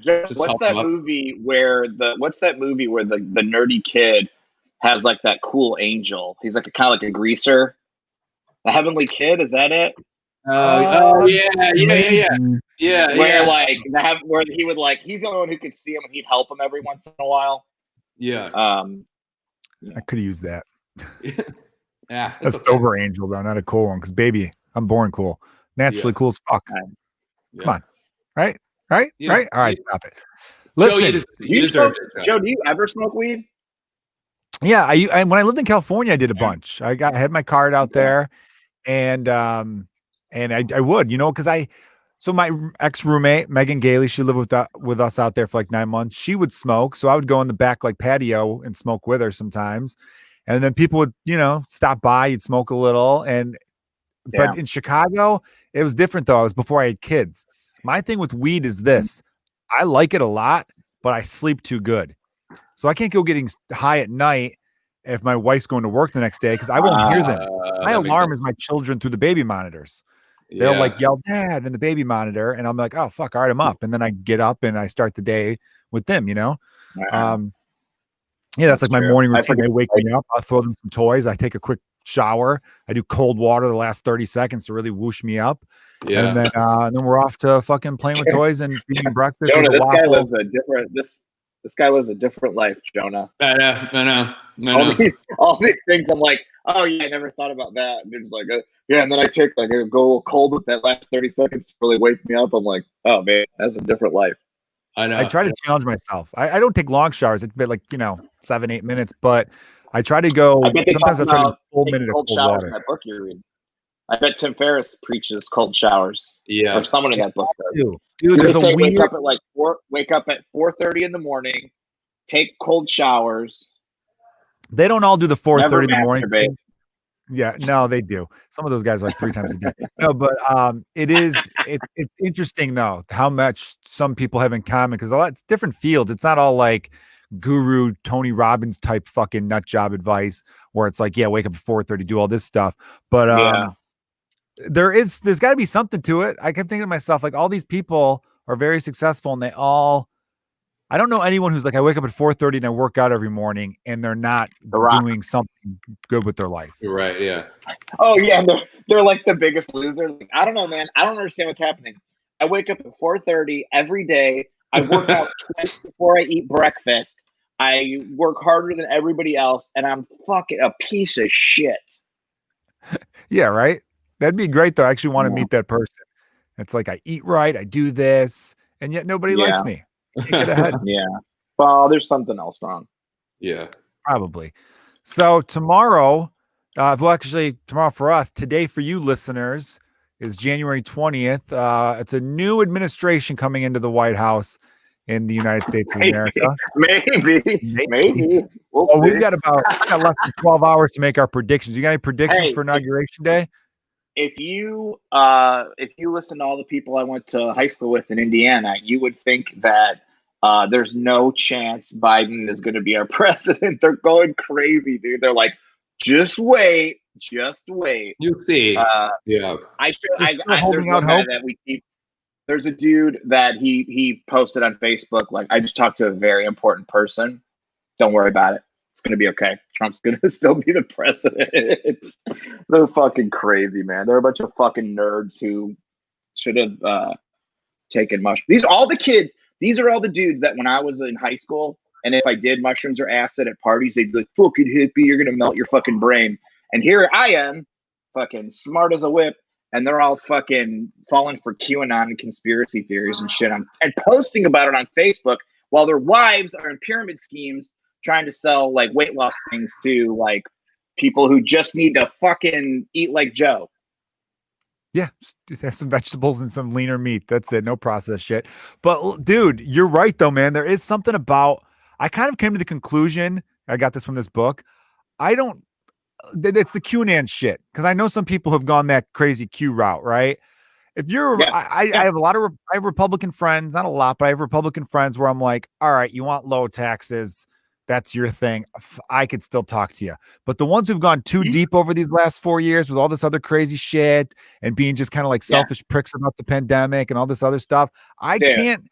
What's that movie where the nerdy kid has like that cool angel? He's like kind of like a greaser. The Heavenly Kid, is that it? Yeah. Where he would like, he's the only one who could see him, and he'd help him every once in a while. Yeah. I could have used that. Yeah, A sober angel though, not a cool one. Because baby, I'm born cool, naturally cool as fuck. Come on, right? All right, stop it. Listen, Joe, do you ever smoke weed? Yeah, I when I lived in California, I did a bunch. I had my card out there, and I would, because so my ex roommate Megan Gailey, she lived with us out there for like 9 months. She would smoke, so I would go in the back like patio and smoke with her sometimes, and then people would stop by, you'd smoke a little, but in Chicago it was different though. It was before I had kids. My thing with weed is this: I like it a lot, but I sleep too good. So I can't go getting high at night if my wife's going to work the next day because I won't hear them. My alarm is my children through the baby monitors. They'll like yell "Dad" in the baby monitor, and I'm like, "Oh fuck, all right, I'm up." And then I get up and I start the day with them. That's like my morning routine. They wake me up. I'll throw them some toys. I take a quick shower. I do cold water the last 30 seconds to really whoosh me up. Yeah, and then we're off to fucking playing with toys and eating breakfast. Jonah, this guy lives a different This guy lives a different life, Jonah. I know. All these things, I'm like, oh yeah, I never thought about that. And it's like, yeah, and then I take like go a little cold with that last 30 seconds to really wake me up. I'm like, oh man, that's a different life. I know. I try to challenge myself. I don't take long showers. It's been like 7-8 minutes, but I try to go. Sometimes I try to full minute of cold water. In that book you're reading. I bet Tim Ferriss preaches cold showers. Yeah, or someone in that book does. Dude, there's a weird... wake up at 4:30 in the morning, take cold showers. They don't all do the 4:30 in the morning thing. Yeah, no, they do. Some of those guys are like 3 times a day. No, but it's interesting though how much some people have in common because it's different fields. It's not all like guru Tony Robbins type fucking nut job advice where it's like, yeah, wake up at 4:30, do all this stuff. But there's got to be something to it. I kept thinking to myself, like all these people are very successful and I don't know anyone who's like, I wake up at 4:30 and I work out every morning and they're not doing something good with their life. Right. Yeah. Oh yeah. They're like the biggest loser. Like, I don't know, man. I don't understand what's happening. I wake up at 4:30 every day. I work out twice before I eat breakfast. I work harder than everybody else and I'm fucking a piece of shit. Yeah. Right. That'd be great though. I actually want to meet that person. It's like, I eat right. I do this and yet nobody likes me. Get ahead. Yeah. Well, there's something else wrong. Yeah. Probably. So tomorrow, tomorrow for us, today for you listeners is January 20th. It's a new administration coming into the White House in the United States of America. Maybe. We've got less than 12 hours to make our predictions. You got any predictions for Inauguration Day? If you listen to all the people I went to high school with in Indiana, you would think that there's no chance Biden is going to be our president. They're going crazy, dude. They're like, just wait. You'll see. Yeah. There's a dude that he posted on Facebook, like, I just talked to a very important person. Don't worry about it. It's going to be okay. Trump's going to still be the president. They're fucking crazy, man. They're a bunch of fucking nerds who should have taken mushrooms. These are all the kids. These are all the dudes that when I was in high school, and if I did mushrooms or acid at parties, they'd be like, fucking hippie, you're going to melt your fucking brain. And here I am, fucking smart as a whip, and they're all fucking falling for QAnon and conspiracy theories and shit and posting about it on Facebook while their wives are in pyramid schemes trying to sell like weight loss things to like people who just need to fucking eat like Joe. Yeah, just have some vegetables and some leaner meat. That's it. No processed shit. But dude, you're right though, man. There is something about, I kind of came to the conclusion, I got this from this book. It's the QAnon shit. Cause I know some people have gone that crazy Q route, right? If you're, I have I have Republican friends, not a lot, but I have Republican friends where I'm like, all right, you want low taxes. That's your thing. I could still talk to you. But the ones who've gone too deep over these last 4 years with all this other crazy shit and being just kind of like selfish pricks about the pandemic and all this other stuff, I don't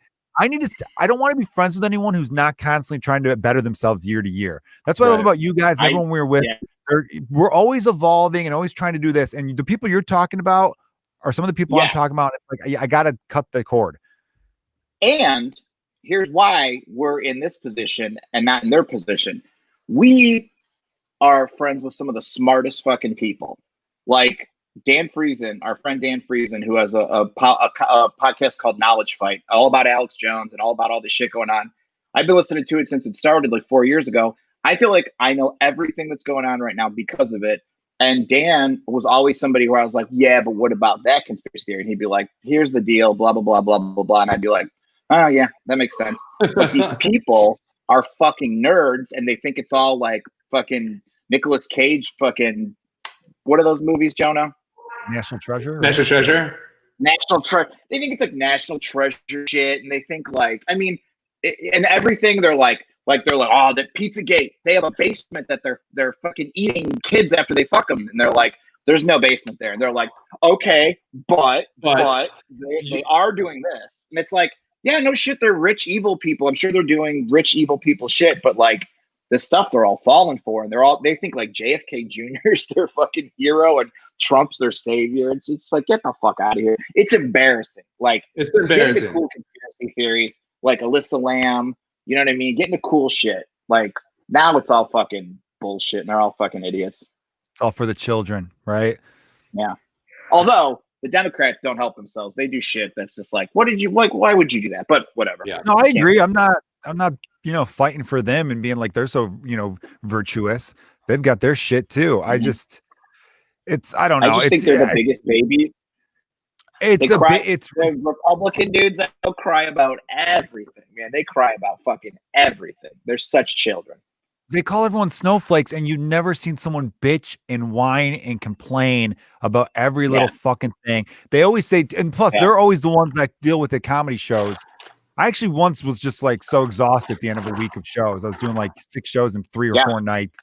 want to be friends with anyone who's not constantly trying to better themselves year to year. That's what I love about you guys and everyone we're with. We're always evolving and always trying to do this. And the people you're talking about are some of the people I'm talking about. It's like, I got to cut the cord. And here's why we're in this position and not in their position. We are friends with some of the smartest fucking people. Like Dan Friesen, our friend Dan Friesen, who has a podcast called Knowledge Fight, all about Alex Jones and all about all this shit going on. I've been listening to it since it started like 4 years ago. I feel like I know everything that's going on right now because of it. And Dan was always somebody where I was like, yeah, but what about that conspiracy theory? And he'd be like, here's the deal, blah, blah, blah, blah, blah, blah. And I'd be like, oh, yeah, that makes sense. But these people are fucking nerds and they think it's all like fucking Nicolas Cage fucking, what are those movies, Jonah? National Treasure? National Treasure? National Treasure. They think it's like National Treasure shit. And they think like, I mean, and everything they're like, oh, the Pizzagate, they have a basement that they're fucking eating kids after they fuck them. And they're like, there's no basement there. And they're like, okay, but they are doing this. And it's like, yeah, no shit, they're rich, evil people. I'm sure they're doing rich, evil people shit, but like the stuff they're all falling for. And they think like JFK Jr. is their fucking hero and Trump's their savior. It's like, get the fuck out of here. It's embarrassing. Like, it's embarrassing. Cool conspiracy theories like Alyssa Lamb. You know what I mean? Getting to cool shit. Like now it's all fucking bullshit and they're all fucking idiots. It's all for the children, right? Yeah. Although the Democrats don't help themselves. They do shit that's just like, what did you like? Why would you do that? But whatever. Yeah. No, I agree. I'm not, fighting for them and being like, they're so, virtuous. They've got their shit too. I don't know. I just think they're the biggest babies. The Republican dudes that cry about everything, man. They cry about fucking everything. They're such children. They call everyone snowflakes, and you've never seen someone bitch and whine and complain about every little fucking thing. They always say, and plus, they're always the ones that deal with the comedy shows. I actually once was just like so exhausted at the end of a week of shows. I was doing like 6 shows in 3 or 4 nights.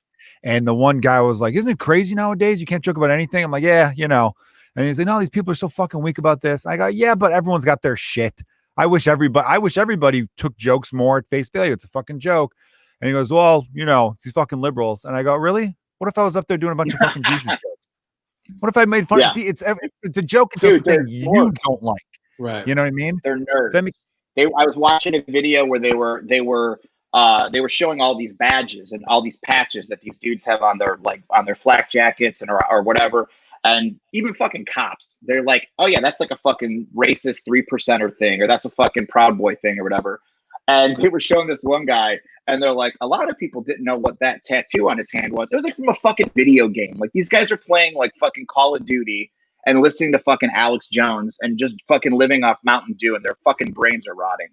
And the one guy was like, isn't it crazy nowadays? You can't joke about anything. I'm like, yeah, And he's like, no, these people are so fucking weak about this. I go, yeah, but everyone's got their shit. I wish everybody took jokes more at face value. It's a fucking joke. And he goes, well, it's these fucking liberals. And I go, really? What if I was up there doing a bunch of fucking Jesus jokes? What if I made fun? See, it's a joke until it's thing you don't like. Right. You know what I mean? They're nerds. I was watching a video where they were showing all these badges and all these patches that these dudes have on their flak jackets and or whatever. And even fucking cops, they're like, oh yeah, that's like a fucking racist 3%er thing, or that's a fucking Proud Boy thing or whatever. And they were showing this one guy, and they're like, a lot of people didn't know what that tattoo on his hand was. It was like from a fucking video game. Like these guys are playing like fucking Call of Duty and listening to fucking Alex Jones and just fucking living off Mountain Dew, and their fucking brains are rotting.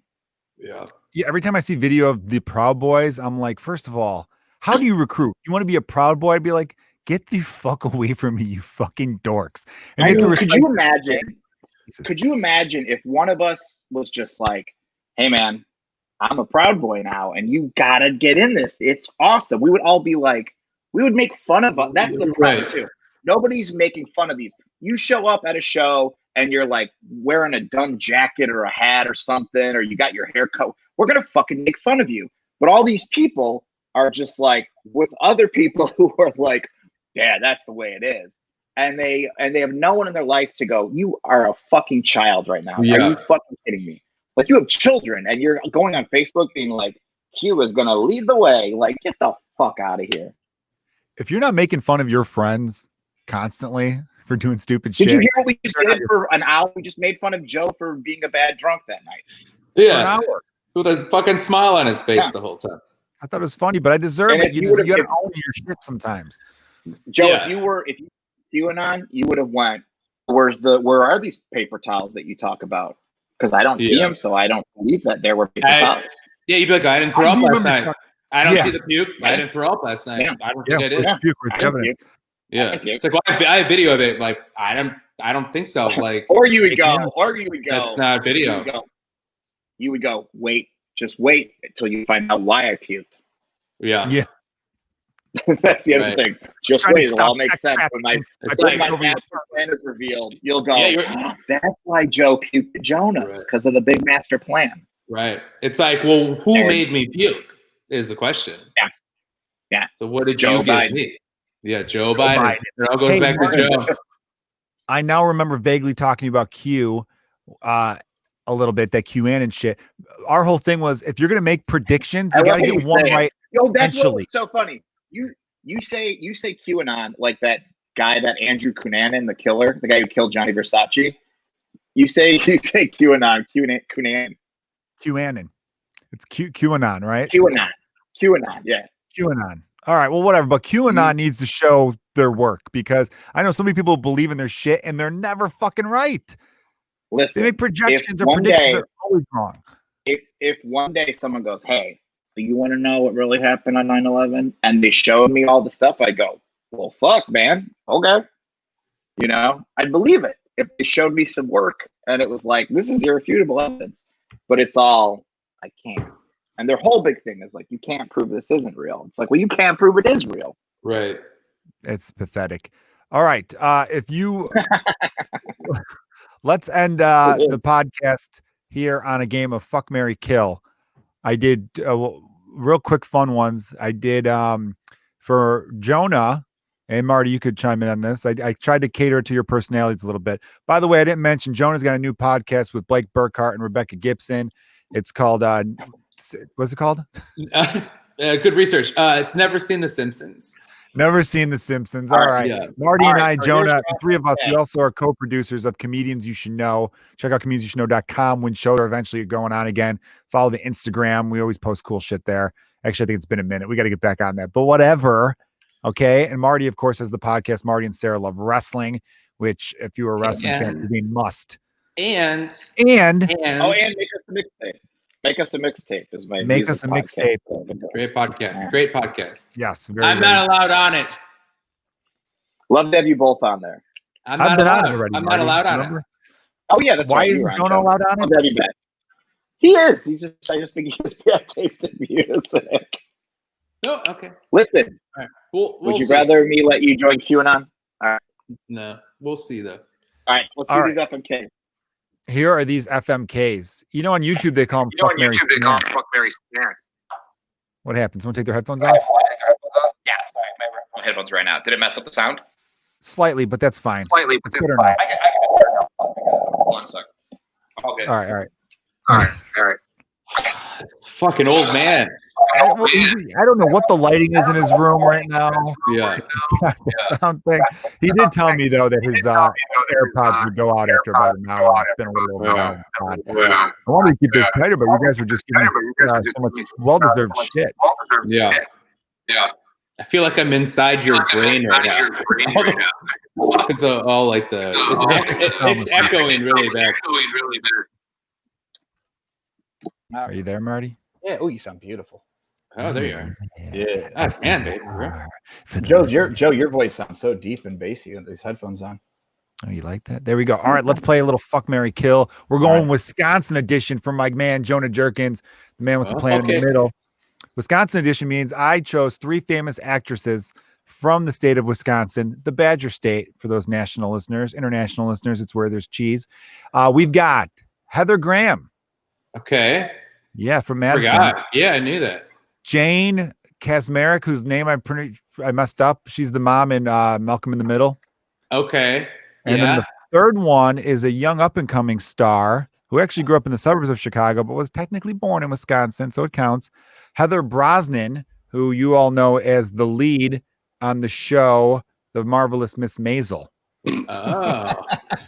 Yeah. Every time I see video of the Proud Boys, I'm like, first of all, how do you recruit? You want to be a Proud Boy? I'd be like, get the fuck away from me, you fucking dorks. And could you imagine if one of us was just like, hey man, I'm a Proud Boy now and you gotta get in this. It's awesome. We would all be like, we would make fun of us. That's the problem too. Nobody's making fun of these. You show up at a show and you're like wearing a dumb jacket or a hat or something, or you got your hair cut. We're gonna fucking make fun of you. But all these people are just like with other people who are like, yeah, that's the way it is. And they have no one in their life to go, you are a fucking child right now. Yeah. Are you fucking kidding me? Like you have children and you're going on Facebook being like, Q is going to lead the way. Like, get the fuck out of here. If you're not making fun of your friends constantly for doing stupid shit. Did you hear what we just did for an hour? We just made fun of Joe for being a bad drunk that night. Yeah. For an hour. With a fucking smile on his face the whole time. I thought it was funny, but I deserve it. You got to own your shit sometimes. Joe, if you went on, you would have went, where are these paper towels that you talk about? Because I don't see them, so I don't believe that there were paper towels. Yeah, you'd be like, I didn't throw up last night. I don't see the puke. I didn't throw up last night. I don't think I did. Yeah. It's like, well, I have video of it. Like, I don't think so. Like, or you would go. That's not video. You would go, just wait until you find out why I puked. Yeah. That's the other thing. Just wait, it'll all make sense when my master plan is revealed. You'll go, that's why Joe puked at Jonah's, because of the big master plan. Right. It's like, well, who made me puke is the question. Yeah. So what did Joe give me? Yeah, Joe Biden. It all goes back to Joe. I now remember vaguely talking about Q a little bit, that QAnon shit. Our whole thing was, if you're going to make predictions, you got to get one right. Yo, that's so funny. you say QAnon, like that guy, that Andrew Cunanan, the killer, the guy who killed Johnny Versace. You say QAnon. QAnon. It's QAnon, right? QAnon, yeah. QAnon. All right, well, whatever. But QAnon needs to show their work, because I know so many people believe in their shit and they're never fucking right. Listen, they make projections or predictions, they're always wrong. If one day someone goes, hey, you want to know what really happened on 9/11? And they showed me all the stuff, I go, well, fuck, man. Okay. You know, I'd believe it if they showed me some work and it was like, this is irrefutable evidence. But it's all, I can't. And their whole big thing is like, you can't prove this isn't real. It's like, well, you can't prove it is real. Right. It's pathetic. All right. If you let's end the podcast here on a game of Fuck, Marry, Kill. I did real quick fun ones. I did for Jonah and Marty. You could chime in on this. I tried to cater to your personalities a little bit. By the way, I didn't mention Jonah's got a new podcast with Blake Burkhart and Rebecca Gibson. It's called what's it called? Good research. It's Never Seen The Simpsons. Never Seen The Simpsons. All right. Yeah. Marty and I, Jonah, the three of us, we also are co-producers of Comedians You Should Know. Check out comediansyoushouldknow.com when shows are eventually going on again. Follow the Instagram. We always post cool shit there. Actually, I think it's been a minute. We got to get back on that. But whatever. Okay. And Marty, of course, has the podcast Marty and Sarah Love Wrestling, which if you are a wrestling fan, you must. And make us a mixtape. Make us a mixtape is my Make us a mixtape. Great podcast. Great podcast. Yes. I'm not allowed on it. Love to have you both on there. I'm not allowed already. I'm not allowed on it. Oh yeah, that's why right. isn't Jonah allowed on it? He is. I just think he has bad taste in music. No, okay. Listen. All right. Would you rather me let you join QAnon? All right. No, we'll see though. All right, let's do these FMKs. Here are these FMKs. You know, on YouTube they call them Fuck, Marry, Stan. What happened? Someone take their headphones off? Yeah, sorry, my headphones right now. Did it mess up the sound? Slightly, but that's fine. It's good or not. One second. All right. Fucking old man. I don't know what the lighting is in his room right now. Yeah. Sound thing. He did tell me though that his AirPods would go out after about an hour. It's been a little over. I wanted to keep this tighter, but you guys were just giving so much well-deserved shit. Yeah. I feel like I'm inside your brain right now. Because all like it's echoing really bad. Are you there, Marty? Yeah. Oh, you sound beautiful. Oh, there you are. Yeah. That's man, baby. Joe, your voice sounds so deep and bassy with these headphones on. Oh, you like that? There we go. All right, let's play a little Fuck, Marry, Kill. We're going Wisconsin edition from my man Jonah Jurkens, the man with the plan in the middle. Wisconsin edition means I chose 3 famous actresses from the state of Wisconsin, the Badger State, for those national listeners. International listeners, it's where there's cheese. We've got Heather Graham. Okay. Yeah, from Madison. Forgot. Yeah, I knew that. Jane Kasmerick, whose name I messed up. She's the mom in Malcolm in the Middle. Okay. And then the third one is a young up-and-coming star who actually grew up in the suburbs of Chicago, but was technically born in Wisconsin, so it counts. Heather Brosnan, who you all know as the lead on the show, The Marvelous Miss Maisel. Oh.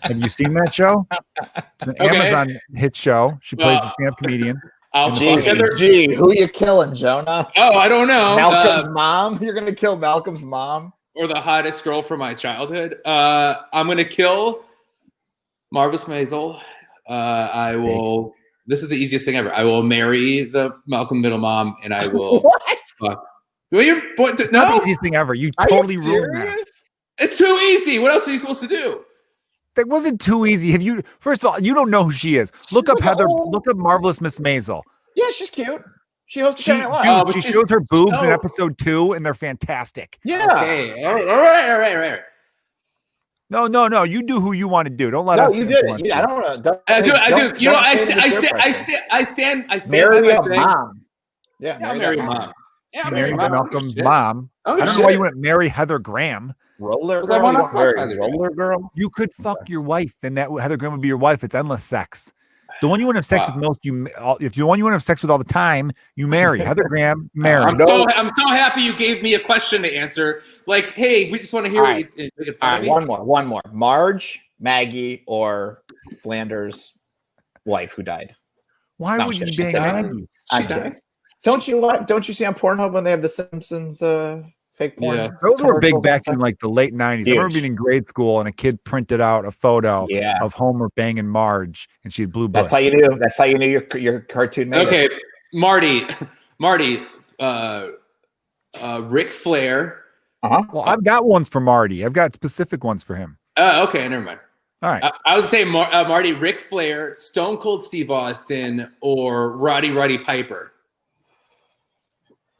Have you seen that show? It's an Amazon hit show. She plays a stand-up comedian. Gee, who you killing, Jonah? Oh, I don't know. Malcolm's mom? You're going to kill Malcolm's mom? Or the hottest girl from my childhood. I'm going to kill Marvelous Maisel. I will. This is the easiest thing ever. I will marry the Malcolm middle mom, and I will. What? No, not the easiest thing ever. You totally ruined that. It's too easy. What else are you supposed to do? That wasn't too easy. Have you? First of all, you don't know who she is. Look up Heather. Look up Marvelous Miss Maisel. Yeah, she's cute. She hosts Saturday Night Live. She shows her boobs in episode 2, and they're fantastic. Yeah. Okay. All right. No. You do who you want to do. Don't let us. No, you did it. Yeah, I don't want to. I do. You know, I stand. Marry by a my thing. mom. Yeah, marry a mom. Yeah, marry Malcolm's mom. Oh, I don't know why you wouldn't marry Heather Graham. Roller girl. I want to roller girl. You could fuck your wife, and that Heather Graham would be your wife. It's endless sex. The one you want to have sex with most, if the one you want to have sex with all the time, you marry. Heather Graham, marry. I'm so happy you gave me a question to answer. Like, hey, we just want to hear it. All right, one more. Marge, Maggie, or Flanders' wife who died. Why would you bang Maggie? She died. Don't you see on Pornhub when they have the Simpsons fake porn? Yeah. Those were big back in like the late 90s. Huge. I remember being in grade school and a kid printed out a photo of Homer banging Marge and she had blue bush. That's how you knew. That's how you knew your cartoon made Okay, it. Marty, Ric Flair. Well, I've got ones for Marty. I've got specific ones for him. Okay, never mind. All right. I was saying Marty, Ric Flair, Stone Cold Steve Austin, or Roddy Piper.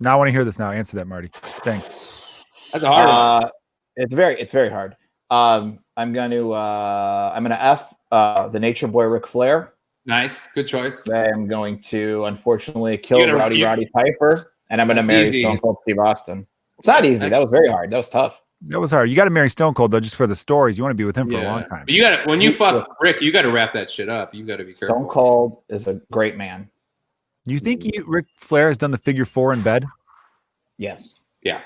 Now I want to hear this now. Answer that, Marty. Thanks. That's a hard one. It's very hard. I'm gonna F the Nature Boy Ric Flair. Nice, good choice. I'm going to unfortunately kill Roddy Piper, and I'm gonna marry Stone Cold Steve Austin. It's not easy. That was very hard. That was tough. That was hard. You got to marry Stone Cold though, just for the stories. You want to be with him for a long time. But you got when you fuck Rick, you got to wrap that shit up. You got to be careful. Stone Cold is a great man. You think Ric Flair has done the figure 4 in bed? Yes. Yeah.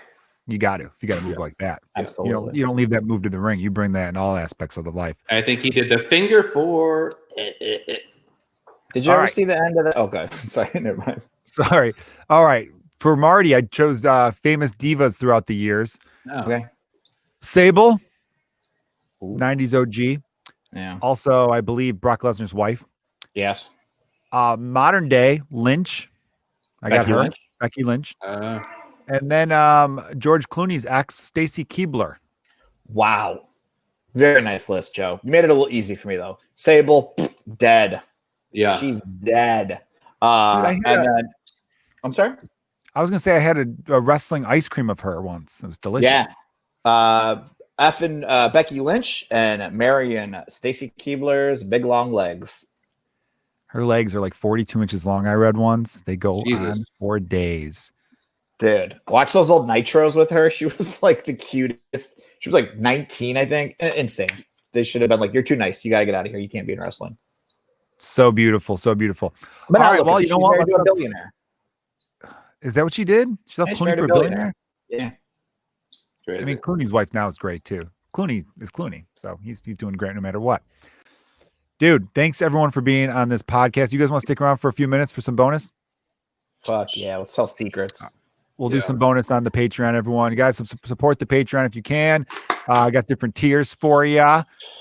You got to. If you got to move like that. Absolutely. You don't leave that move to the ring. You bring that in all aspects of the life. I think he did the finger 4. Did you ever see the end of that? Okay. Sorry. Never mind. Sorry. All right. For Marty, I chose famous divas throughout the years. Oh. Okay. Sable, 90s OG. Yeah. Also, I believe Brock Lesnar's wife. Yes. Modern day Lynch. Becky Lynch. And then George Clooney's ex, Stacy Keibler. Wow. Very nice list, Joe. You made it a little easy for me though. Sable, dead. Yeah. She's dead. And then I'm sorry? I was gonna say I had a wrestling ice cream of her once. It was delicious. Yeah. Effing Becky Lynch and Marion Stacy Keibler's big long legs. Her legs are like 42 inches long. I read once. They go on for days. Dude, watch those old nitros with her. She was like the cutest. She was like 19, I think. Insane. They should have been like, "You're too nice. You gotta get out of here. You can't be in wrestling." So beautiful, so beautiful. But all right, well, you know what? She's married to a billionaire. Is that what she did? She left Clooney for a billionaire? Yeah. Crazy. I mean, Clooney's wife now is great too. Clooney is Clooney, so he's doing great no matter what. Dude, thanks everyone for being on this podcast. You guys want to stick around for a few minutes for some bonus? Fuck yeah, let's tell secrets. We'll do some bonus on the Patreon, everyone. You guys support the Patreon if you can. I got different tiers for you.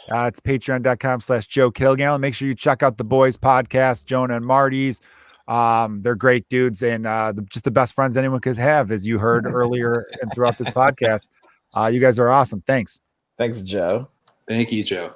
It's patreon.com/Joe Kilgallon. Make sure you check out the boys podcast, Jonah and Marty's. They're great dudes and just the best friends anyone could have, as you heard earlier and throughout this podcast. You guys are awesome. Thanks. Thanks, Joe. Thank you, Joe.